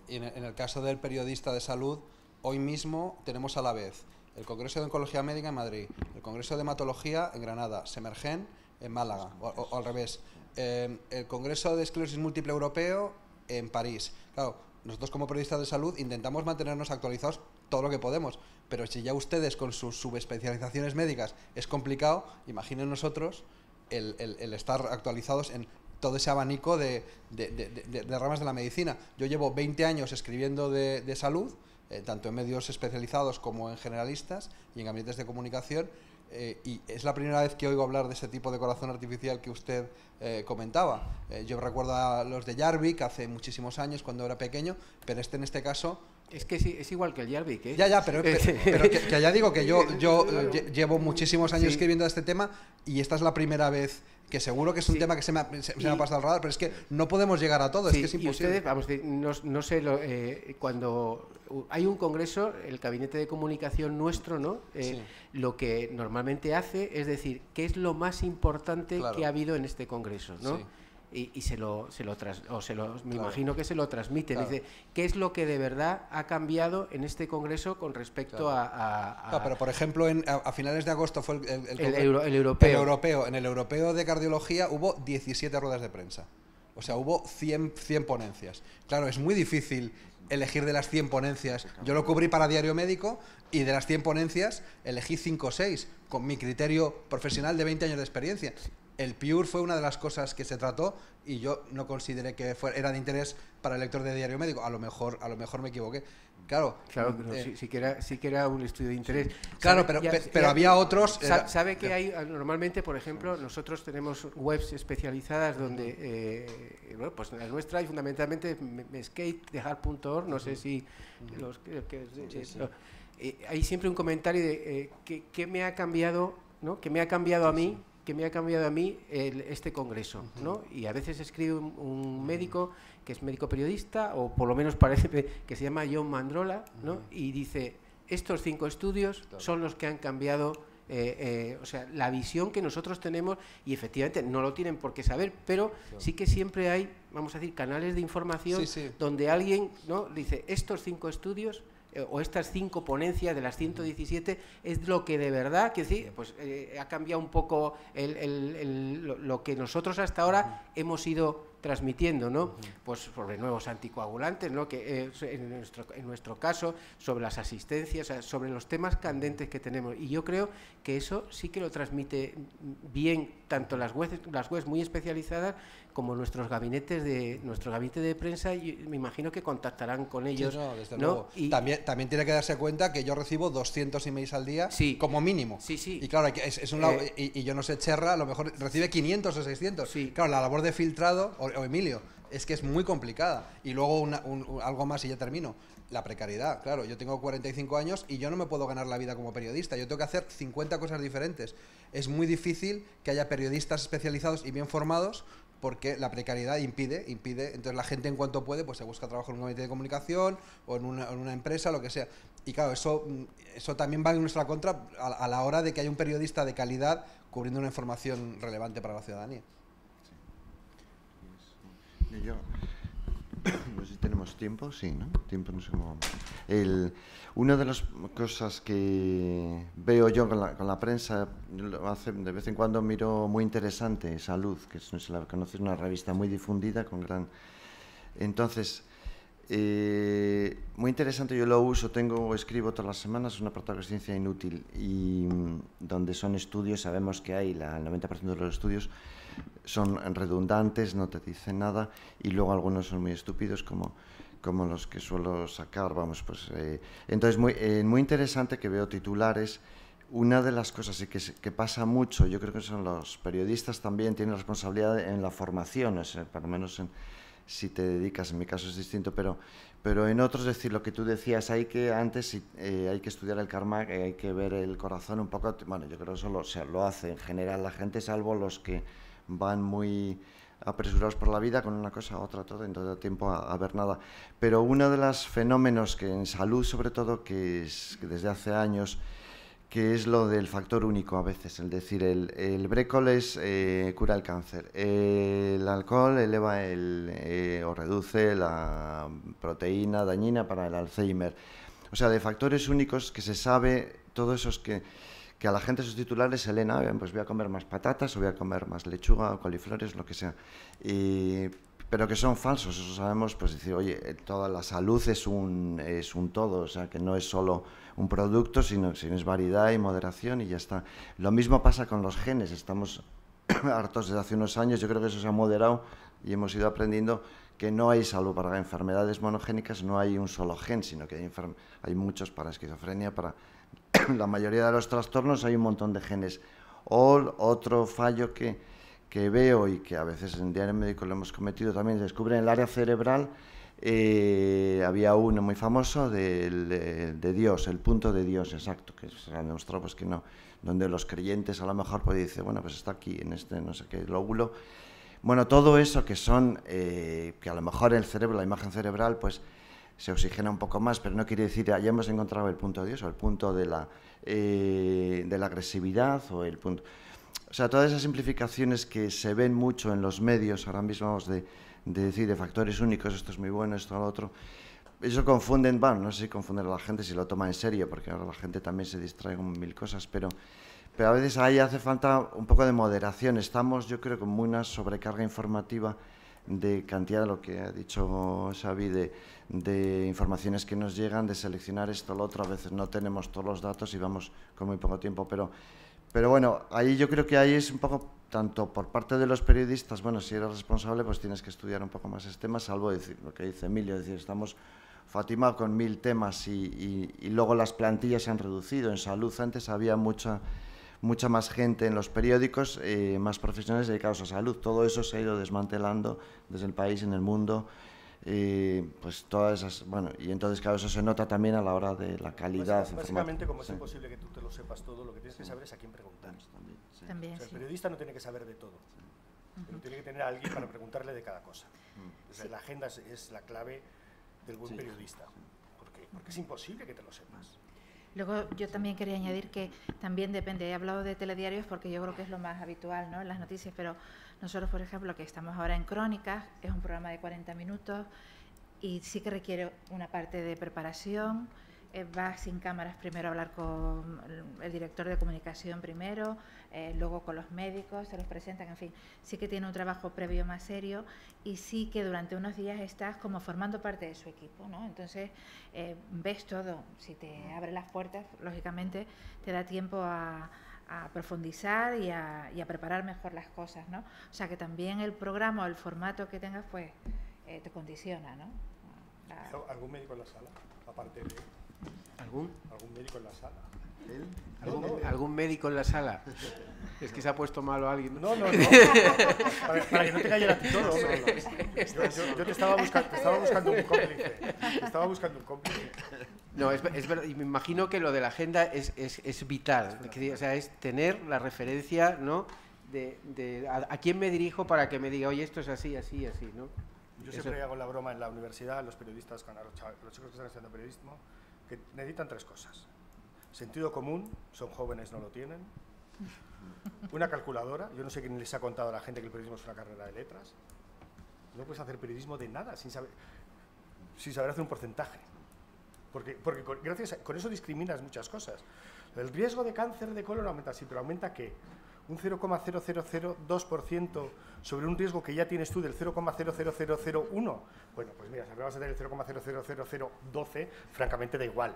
Y en el caso del periodista de salud, hoy mismo tenemos a la vez el Congreso de Oncología Médica en Madrid, el Congreso de Hematología en Granada, Semergen en Málaga, o al revés, el Congreso de Esclerosis Múltiple Europeo en París. Claro, nosotros como periodistas de salud intentamos mantenernos actualizados todo lo que podemos, pero si ya ustedes con sus subespecializaciones médicas es complicado, imaginen nosotros el estar actualizados en todo ese abanico de ramas de la medicina. Yo llevo 20 años escribiendo de salud, tanto en medios especializados como en generalistas y en gabinetes de comunicación, y es la primera vez que oigo hablar de ese tipo de corazón artificial que usted comentaba. Yo recuerdo a los de Jarvik hace muchísimos años, cuando era pequeño, pero en este caso... Es que sí, es igual que el Jarvik, ¿eh? Ya, pero que ya digo que yo llevo muchísimos años escribiendo de este tema, y esta es la primera vez que seguro que es un tema que se me ha pasado al radar, pero es que no podemos llegar a todo, es que es imposible. Y ustedes, vamos, no sé, cuando hay un congreso, el gabinete de comunicación nuestro, ¿no? Lo que normalmente hace es decir, ¿qué es lo más importante que ha habido en este congreso, ¿no? Sí. Y me imagino que se lo transmiten. Dice, ¿qué es lo que de verdad ha cambiado en este congreso con respecto a pero por ejemplo, a finales de agosto fue el europeo. En el europeo de cardiología hubo 17 ruedas de prensa. O sea, hubo 100 ponencias. Claro, es muy difícil elegir de las 100 ponencias. Yo lo cubrí para Diario Médico y de las 100 ponencias elegí 5 o 6 con mi criterio profesional de 20 años de experiencia. El PURE fue una de las cosas que se trató y yo no consideré que era de interés para el lector de Diario Médico. A lo mejor me equivoqué. Claro, sí que era un estudio de interés. Claro, pero había otros... ¿Sabe que hay normalmente, por ejemplo, nosotros tenemos webs especializadas donde, bueno, pues la nuestra y fundamentalmente skate.org, no sé si hay siempre un comentario de ¿qué me ha cambiado, ¿no? ¿Qué me ha cambiado a mí? Que me ha cambiado a mí este congreso, ¿no? Y a veces escribe un médico que es médico periodista, o por lo menos parece que se llama John Mandrola, ¿no? Y dice, estos 5 estudios son los que han cambiado, o sea, la visión que nosotros tenemos, y efectivamente no lo tienen por qué saber, pero sí que siempre hay, vamos a decir, canales de información donde alguien, ¿no? Dice, estos 5 estudios o estas 5 ponencias de las 117 es lo que de verdad, que sí, pues ha cambiado un poco lo que nosotros hasta ahora hemos ido transmitiendo, ¿no? Pues sobre nuevos anticoagulantes, ¿no? Que en nuestro caso, sobre las asistencias, sobre los temas candentes que tenemos. Y yo creo que eso sí que lo transmite bien tanto las webs muy especializadas como nuestro gabinete de prensa, y me imagino que contactarán con ellos. Sí, no, desde luego. Y también tiene que darse cuenta que yo recibo 200 emails al día, como mínimo. Sí. Y claro, y yo no sé, Cherra a lo mejor recibe 500 o 600. Sí. Claro, la labor de filtrado, o Emilio, es que es muy complicada. Y luego algo más y ya termino. La precariedad, claro, yo tengo 45 años y yo no me puedo ganar la vida como periodista, yo tengo que hacer 50 cosas diferentes. Es muy difícil que haya periodistas especializados y bien formados, porque la precariedad impide, entonces la gente en cuanto puede pues se busca trabajo en un gabinete de comunicación o en una empresa, lo que sea. Y claro, eso también va en nuestra contra a la hora de que haya un periodista de calidad cubriendo una información relevante para la ciudadanía. Sí. Yo no sé si tenemos tiempo, sí, ¿no? Tiempo, no sé cómo vamos. Una de las cosas que veo yo con la prensa, de vez en cuando miro muy interesante Salud, que no se la conoce, es una revista muy difundida, con gran... Entonces, muy interesante, yo lo uso, escribo todas las semanas una apartado de Ciencia Inútil, y donde son estudios, sabemos que hay el 90% de los estudios son redundantes, no te dicen nada, y luego algunos son muy estúpidos, como los que suelo sacar, vamos, pues... entonces, muy interesante que veo titulares. Una de las cosas que pasa mucho, yo creo que son los periodistas también tienen responsabilidad en la formación, o sea, por lo menos si te dedicas, en mi caso es distinto, pero en otros, es decir, lo que tú decías, hay que estudiar el karma, hay que ver el corazón un poco, bueno, yo creo que eso lo hace en general la gente, salvo los que van muy apresurados por la vida con una cosa a otra, todo, y no da tiempo a ver nada. Pero uno de los fenómenos que en salud, sobre todo, que desde hace años, que es lo del factor único a veces, es decir, el brécol cura el cáncer, el alcohol eleva o reduce la proteína dañina para el Alzheimer. O sea, de factores únicos que se sabe, todos esos que a la gente sus titulares se leen, pues voy a comer más patatas o voy a comer más lechuga o coliflores, lo que sea. Pero que son falsos, eso sabemos, pues decir, oye, toda la salud es un todo, o sea, que no es solo un producto, sino es variedad y moderación y ya está. Lo mismo pasa con los genes, estamos hartos desde hace unos años. Yo creo que eso se ha moderado y hemos ido aprendiendo que no hay, salvo para enfermedades monogénicas, no hay un solo gen, sino que hay muchos para esquizofrenia, para la mayoría de los trastornos hay un montón de genes. Otro fallo que veo y que a veces en Diario Médico lo hemos cometido también, se descubre en el área cerebral, había uno muy famoso de Dios, el punto de Dios, exacto, que se ha demostrado pues, que no, donde los creyentes a lo mejor pues dicen, bueno, pues está aquí, en este no sé qué lóbulo. Bueno, todo eso que son, que a lo mejor el cerebro, la imagen cerebral, pues se oxigena un poco más, pero no quiere decir, ya hemos encontrado el punto de Dios, o el punto de la agresividad, o el punto... O sea, todas esas simplificaciones que se ven mucho en los medios, ahora mismo vamos de decir, de factores únicos, esto es muy bueno, esto lo otro, eso confunden, bueno, no sé si confunden a la gente, si lo toma en serio, porque ahora la gente también se distrae con mil cosas, pero a veces ahí hace falta un poco de moderación. Estamos, yo creo, con una sobrecarga informativa de cantidad de lo que ha dicho Xavi, de informaciones que nos llegan, de seleccionar esto, lo otro. A veces no tenemos todos los datos y vamos con muy poco tiempo, pero bueno, ahí yo creo que ahí es un poco, tanto por parte de los periodistas, bueno, si eres responsable, pues tienes que estudiar un poco más este tema, salvo decir lo que dice Emilio, es decir, estamos, Fátima, con 1000 temas y luego las plantillas se han reducido. En salud antes había mucha más gente en los periódicos, más profesionales dedicados a salud. Todo eso se ha ido desmantelando desde el país, en el mundo, pues todas esas, bueno, y entonces claro, eso se nota también a la hora de la calidad. Básicamente, como es imposible que tú te lo sepas todo, lo que tienes que saber es a quién preguntar. También, o sea, el periodista no tiene que saber de todo, pero tiene que tener a alguien para preguntarle de cada cosa. O sea, la agenda es la clave del buen periodista, porque es imposible que te lo sepas. Luego yo también quería añadir que también depende, he hablado de telediarios porque yo creo que es lo más habitual, ¿no?, en las noticias, pero nosotros, por ejemplo, que estamos ahora en Crónicas, es un programa de 40 minutos y sí que requiere una parte de preparación. Va sin cámaras primero a hablar con el director de comunicación primero, luego con los médicos, se los presentan, en fin, sí que tiene un trabajo previo más serio y sí que durante unos días estás como formando parte de su equipo, ¿no? Entonces ves todo, si te abre las puertas, lógicamente te da tiempo a profundizar y a preparar mejor las cosas, ¿no? O sea que también el programa o el formato que tengas pues te condiciona, ¿no? ¿Algún médico en la sala, aparte de... ¿Algún médico en la sala? ¿Algún médico en la sala? Es que se ha puesto malo alguien. No. Para que no te cayera a ti todo. Yo te estaba buscando un cómplice. No, es verdad. Y me imagino que lo de la agenda es vital. O sea, es tener la referencia, ¿no?, de a quién me dirijo para que me diga, oye, esto es así, así, así, ¿no? Yo siempre hago la broma en la universidad, los periodistas, con los chicos que están estudiando periodismo, que necesitan 3 cosas. Sentido común, son jóvenes, no lo tienen. Una calculadora, yo no sé quién les ha contado a la gente que el periodismo es una carrera de letras. No puedes hacer periodismo de nada sin saber hacer un porcentaje. Porque con eso discriminas muchas cosas. El riesgo de cáncer de colon aumenta, sí, pero ¿aumenta qué? Un 0,0002% sobre un riesgo que ya tienes tú del 0,00001. Bueno, pues mira, si vamos a tener el 0,000012, francamente da igual.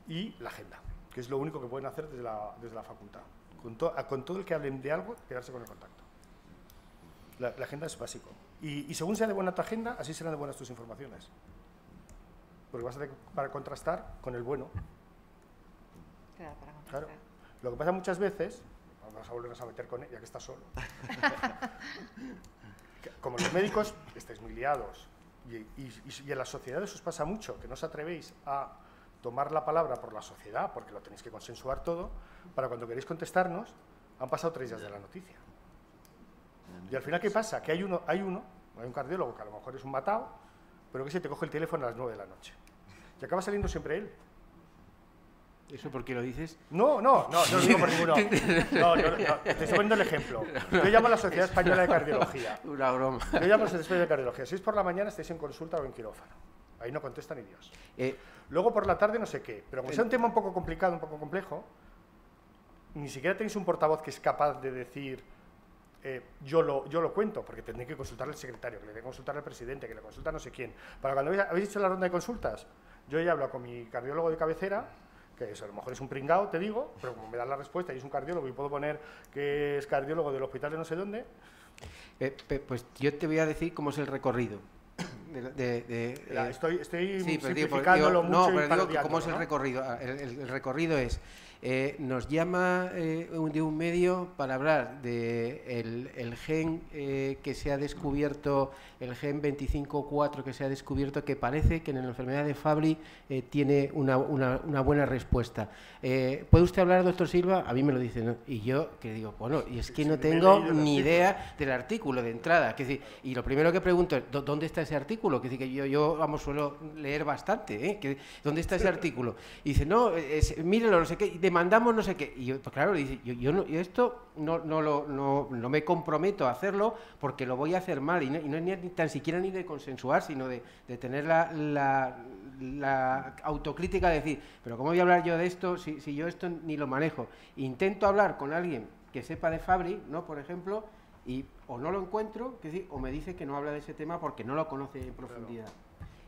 Y la agenda, que es lo único que pueden hacer desde la facultad. Con todo el que hablen de algo, quedarse con el contacto. La agenda es básico. Y según sea de buena tu agenda, así serán de buenas tus informaciones. Porque vas a tener para contrastar con el bueno. Claro, para contrastar. Claro. Lo que pasa muchas veces, vamos a volvernos a meter con ella, que está solo. Como los médicos estáis muy liados y en las sociedades os pasa mucho, que no os atrevéis a tomar la palabra por la sociedad, porque lo tenéis que consensuar todo, para cuando queréis contestarnos, han pasado 3 días de la noticia. Y al final, ¿qué pasa? Que hay un cardiólogo que a lo mejor es un matao, pero que se te coge el teléfono a las 9 de la noche. Y acaba saliendo siempre él. ¿Eso por qué lo dices? No lo digo por ninguno. No, te estoy poniendo el ejemplo. Yo llamo a la Sociedad Española de Cardiología. Una broma. Yo llamo a la Sociedad Española de Cardiología. Si es por la mañana, estáis en consulta o en quirófano. Ahí no contesta ni Dios. Luego por la tarde no sé qué. Pero como sea un tema un poco complicado, un poco complejo, ni siquiera tenéis un portavoz que es capaz de decir yo lo cuento, porque tendréis que consultar al secretario, que le dé consultar al presidente, que le consulta no sé quién. Para cuando habéis hecho la ronda de consultas, yo ya hablo con mi cardiólogo de cabecera que eso a lo mejor es un pringao, te digo, pero como me dan la respuesta y es un cardiólogo y puedo poner que es cardiólogo del hospital de no sé dónde. Pues yo te voy a decir cómo es el recorrido. Estoy sí, simplificándolo mucho. No, pero digo, ¿cómo es el recorrido? El recorrido es, nos llama de un medio para hablar de el gen que se ha descubierto, el gen 25.4 que se ha descubierto, que parece que en la enfermedad de Fabry tiene una buena respuesta. ¿Puede usted hablar, doctor Silva? A mí me lo dice, ¿no? Y yo que digo, bueno, y es que no tengo ni idea del artículo de entrada. Que decir, y lo primero que pregunto es, ¿dónde está ese artículo? Que decir, que yo vamos, suelo leer bastante, ¿eh? ¿Dónde está ese artículo? Y dice, no, mírelo, no sé qué, demandamos no sé qué. Y yo, pues claro, dice, yo esto no me comprometo a hacerlo porque lo voy a hacer mal. Y no es ni tan siquiera ni de consensuar, sino de tener la autocrítica de decir, pero ¿cómo voy a hablar yo de esto si yo esto ni lo manejo? Intento hablar con alguien que sepa de Fabry, ¿no? Por ejemplo, y o no lo encuentro, o me dice que no habla de ese tema porque no lo conoce en profundidad.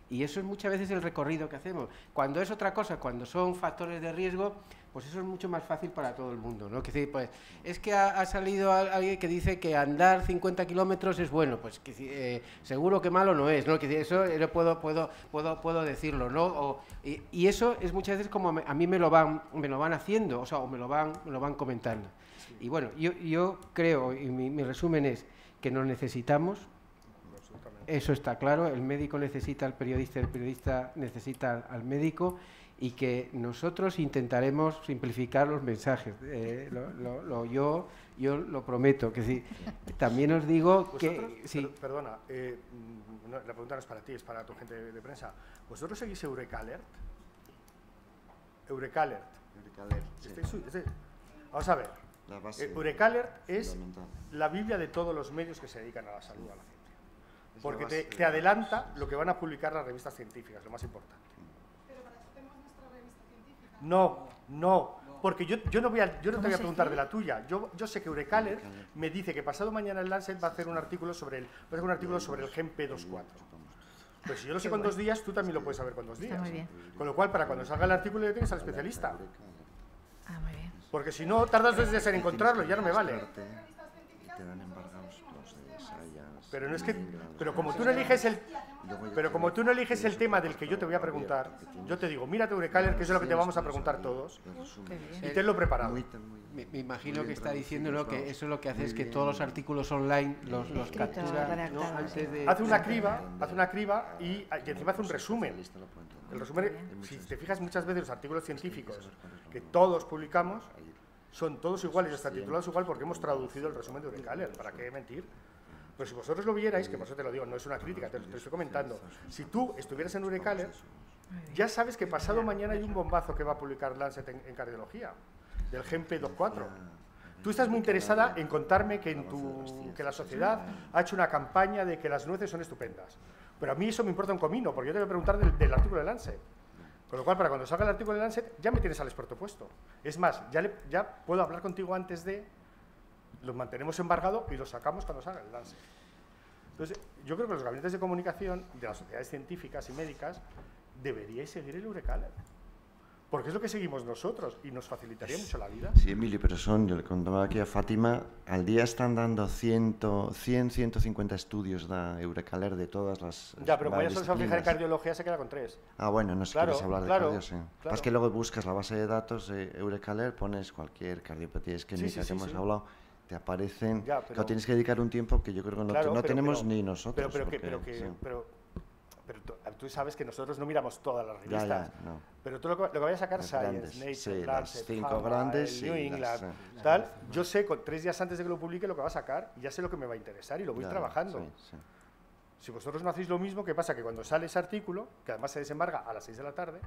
Y eso es muchas veces el recorrido que hacemos. Cuando es otra cosa, cuando son factores de riesgo, pues eso es mucho más fácil para todo el mundo, ¿no? Que decir, pues es que ha salido alguien que dice que andar 50 kilómetros es bueno, pues que seguro que malo no es, ¿no? Que eso yo puedo decirlo, ¿no? Y eso es muchas veces como a mí me lo van haciendo, o sea, o me lo van comentando. Sí. Y bueno, yo creo, y mi resumen es que nos necesitamos. Eso está claro, el médico necesita al periodista, el periodista necesita al médico, y que nosotros intentaremos simplificar los mensajes. Yo lo prometo. Que sí. También os digo que... Sí. Perdona, la pregunta no es para ti, es para tu gente de prensa. ¿Vosotros seguís Eurekalert? Eurekalert. Sí. Vamos a ver. Eurekalert es la Biblia de todos los medios que se dedican a la salud, a la ciencia. Porque te adelanta lo que van a publicar las revistas científicas, lo más importante. ¿Pero para eso tenemos nuestra revista científica? No, porque yo no te voy a preguntar de la tuya. Yo sé que Eurekalert me dice que pasado mañana el Lancet va a hacer un artículo sobre el gen P24. Pues si yo lo sé con 2 días, tú también lo puedes saber con 2 días. Muy bien. Con lo cual, para cuando salga el artículo ya tienes al especialista. Muy bien. Porque si no, tardas 2 días en encontrarlo y ya no me vale. Pero no es que, como tú no eliges el tema del que yo te voy a preguntar, yo te digo, mírate Eurekalert, que eso es lo que te vamos a preguntar todos, y tenlo preparado. Me imagino que está diciendo, ¿no?, que eso lo que hace es que todos los artículos online los captura, ¿no?, antes de... Hace una criba y encima hace un resumen. El resumen, si te fijas, muchas veces los artículos científicos que todos publicamos son todos iguales, hasta titulados igual, porque hemos traducido el resumen de Eurekalert. ¿Para qué mentir? Pero si vosotros lo vierais, que por eso te lo digo, no es una crítica, te lo estoy comentando. Si tú estuvieras en Eurekalert, ya sabes que pasado mañana hay un bombazo que va a publicar Lancet en cardiología, del gen P24. Tú estás muy interesada en contarme que la sociedad ha hecho una campaña de que las nueces son estupendas. Pero a mí eso me importa un comino, porque yo te voy a preguntar del artículo de Lancet. Con lo cual, para cuando salga el artículo de Lancet, ya me tienes al experto puesto. Es más, ya puedo hablar contigo antes de... Los mantenemos embargado y los sacamos cuando salga el Lancet. Entonces, yo creo que los gabinetes de comunicación de las sociedades científicas y médicas deberíais seguir el Eurekalert. Porque es lo que seguimos nosotros y nos facilitaría mucho la vida. Sí, Emilio, pero yo le contaba aquí a Fátima, al día están dando 150 estudios de Eurekalert de todas las... Ya, pero como ya solo se va a fijar en cardiología, se queda con 3. Ah, bueno, no sé si quieres hablar de cardio, sí. Claro. Es que luego buscas la base de datos de Eurekalert, pones cualquier cardiopatía isquémica que hemos hablado, te aparecen... Ya, pero tienes que dedicar un tiempo que yo creo que no tenemos ni nosotros. Pero tú sabes que nosotros no miramos todas las revistas. No. Pero tú lo que vayas a sacar, Science, Nature, Lancet, 5 grandes, New England, tal, yo sé, 3 días antes de que lo publique, lo que va a sacar, y ya sé lo que me va a interesar y lo voy trabajando. Sí. Si vosotros no hacéis lo mismo, ¿qué pasa? Que cuando sale ese artículo, que además se desembarga a las 6 de la tarde,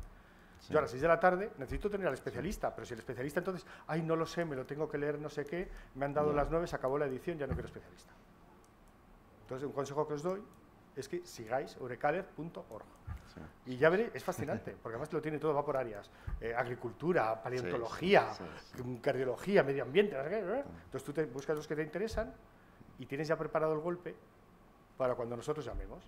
yo a las 6 de la tarde necesito tener al especialista, pero si el especialista entonces, no lo sé, me lo tengo que leer, no sé qué, me han dado las 9, se acabó la edición, ya no quiero especialista. Entonces, un consejo que os doy es que sigáis eurekalert.org. Y ya veréis, es fascinante, porque además lo tiene todo, va por áreas. Agricultura, paleontología, cardiología, medio ambiente, no sé qué. Entonces tú te buscas los que te interesan y tienes ya preparado el golpe para cuando nosotros llamemos.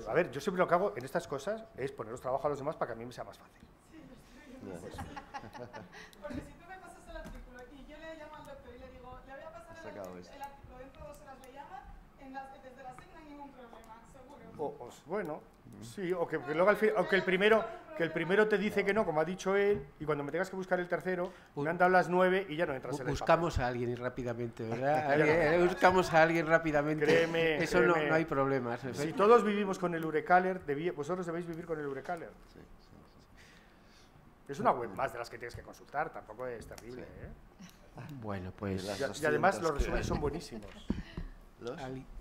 A ver, yo siempre lo que hago en estas cosas es poneros trabajo a los demás para que a mí me sea más fácil. Porque si tú me pasas el artículo y yo le llamo al doctor y le digo, le voy a pasar el artículo, dentro de 2 horas le llama, desde la SEC no hay ningún problema, seguro. Bueno, sí, o que luego aunque el primero te dice que no, como ha dicho él, y cuando me tengas que buscar el tercero, me han dado las 9 y ya no entras en el Buscamos a alguien rápidamente, ¿verdad? Buscamos a alguien rápidamente. Créeme, Eso créeme. No hay problemas. Si todos vivimos con el Eurecaler, vosotros debéis vivir con el Eurecaler. Sí. Es una web más de las que tienes que consultar, tampoco es terrible, ¿eh? Bueno, pues... Y además los resúmenes son buenísimos.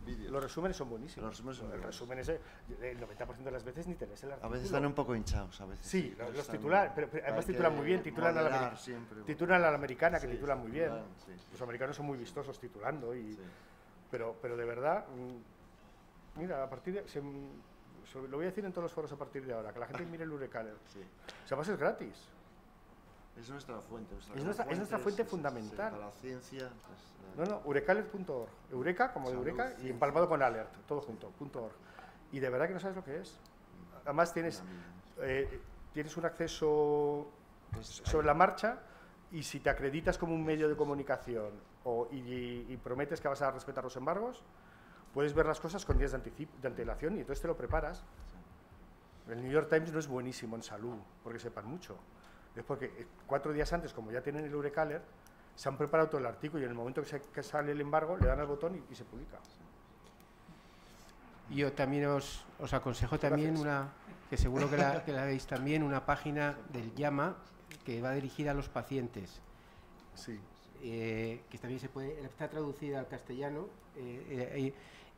Vídeos. Los resúmenes son buenísimos. Los resúmenes son el buenos. resumen ese, el 90% de las veces ni te lees el A artículo. veces están un poco hinchados, a veces. Sí, los Están- titulan, pero además hay que titulan muy bien, titulan a modelar siempre. la americana, que Sí, titulan muy bien. titulan, sí. Los americanos son muy vistosos titulando, Sí. pero de verdad, mira, a partir de... lo voy a decir en todos los foros a partir de ahora, que la gente mire el Eurecaler. Sí. O sea, además es gratis. Es nuestra fuente. Es nuestra fuente fundamental. Para la ciencia. No, eurecaler.org. Eureka, como de Salud, Eureka, y ciencia. empalmado con alert, todo junto, .org. Y de verdad que no sabes lo que es. Además tienes un acceso sobre la marcha, y si te acreditas como un medio de comunicación y prometes que vas a respetar los embargos, puedes ver las cosas con días de antelación y entonces te lo preparas. El New York Times no es buenísimo en salud, porque sepan mucho. Es porque 4 días antes, como ya tienen el Eurecaler, se han preparado todo el artículo y en el momento que sale el embargo le dan al botón y se publica. Yo también os aconsejo también que seguro que la veis también, una página del Llama que va dirigida a los pacientes. Sí. Que también está traducida al castellano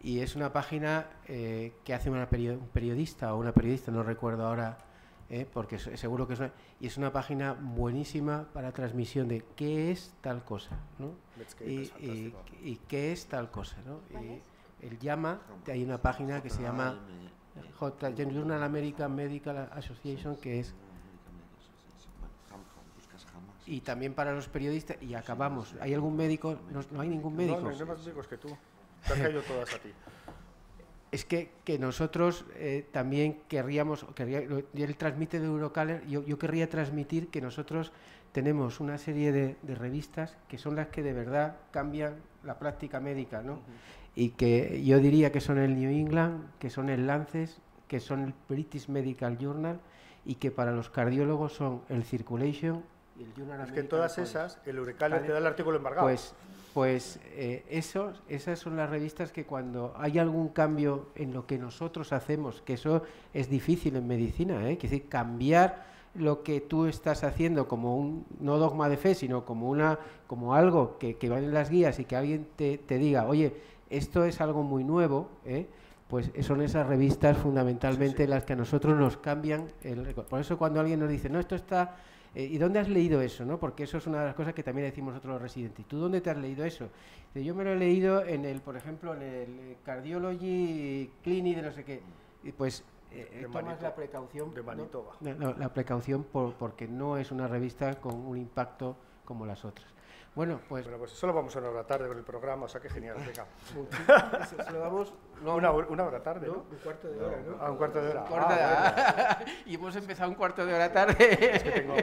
y es una página que hace un periodista o una periodista, no recuerdo ahora, porque seguro que es una página buenísima para transmisión de qué es tal cosa, ¿no? Y qué es tal cosa, ¿no? Y el Llama, hay una página que se llama Journal American Medical Association, que es... Y también para los periodistas, y acabamos. ¿Hay algún médico? No hay ningún médico. No hay más médicos que tú. Te han caído todas a ti. Es que nosotros también él transmite de Eurocaler, yo querría transmitir que nosotros tenemos una serie de revistas que son las que de verdad cambian la práctica médica, ¿no? Y que yo diría que son el New England, que son el Lancet, que son el British Medical Journal, y que para los cardiólogos son el Circulation y el Journal Es que en American todas College. esas, el Eurecaler ¿Vale? te da el artículo embargado. Esas son las revistas que cuando hay algún cambio en lo que nosotros hacemos, que eso es difícil en medicina, es decir, cambiar lo que tú estás haciendo como no dogma de fe, sino como algo que va en las guías y que alguien te diga, oye, esto es algo muy nuevo, pues son esas revistas fundamentalmente las que a nosotros nos cambian el récord. Por eso cuando alguien nos dice, no, esto está... ¿Y dónde has leído eso? ¿No? Porque eso es una de las cosas que también decimos nosotros los residentes. ¿Tú dónde te has leído eso? Yo me lo he leído por ejemplo, en el Cardiology Clinic de no sé qué. Y pues tomas la precaución... De Manitoba. No, la precaución porque no es una revista con un impacto como las otras. Bueno, pues solo vamos a una hora tarde con el programa, o sea que genial, venga. solo vamos... Una hora tarde, ¿no? Un cuarto de hora, ¿no? Un cuarto de hora. Bueno. Y hemos empezado un cuarto de hora tarde. Es que tengo...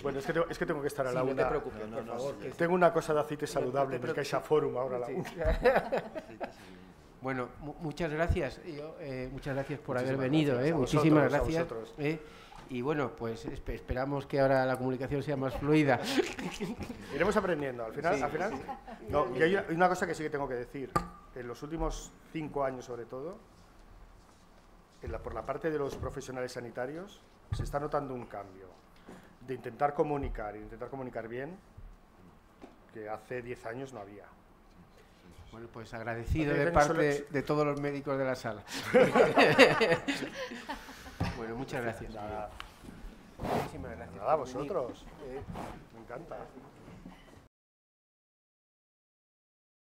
Bueno, es que tengo que estar a la una. No te preocupes, por favor. Tengo una cosa de aceite saludable en el Caixa Forum ahora a la una. Bueno, muchas gracias. Muchas gracias por haber Muchísimas venido. gracias. Muchísimas A gracias. vosotros. Y bueno, pues esperamos que ahora la comunicación sea más fluida. Iremos aprendiendo. Al final, no, y hay una cosa que sí que tengo que decir. En los últimos 5 años, sobre todo, por la parte de los profesionales sanitarios, se está notando un cambio de intentar comunicar bien, que hace 10 años no había. Bueno, pues agradecido Hace de 10 años parte de todos los médicos de la sala. Bueno, muchas gracias. Nada, Muchísimas gracias. nada, a vosotros. Me encanta.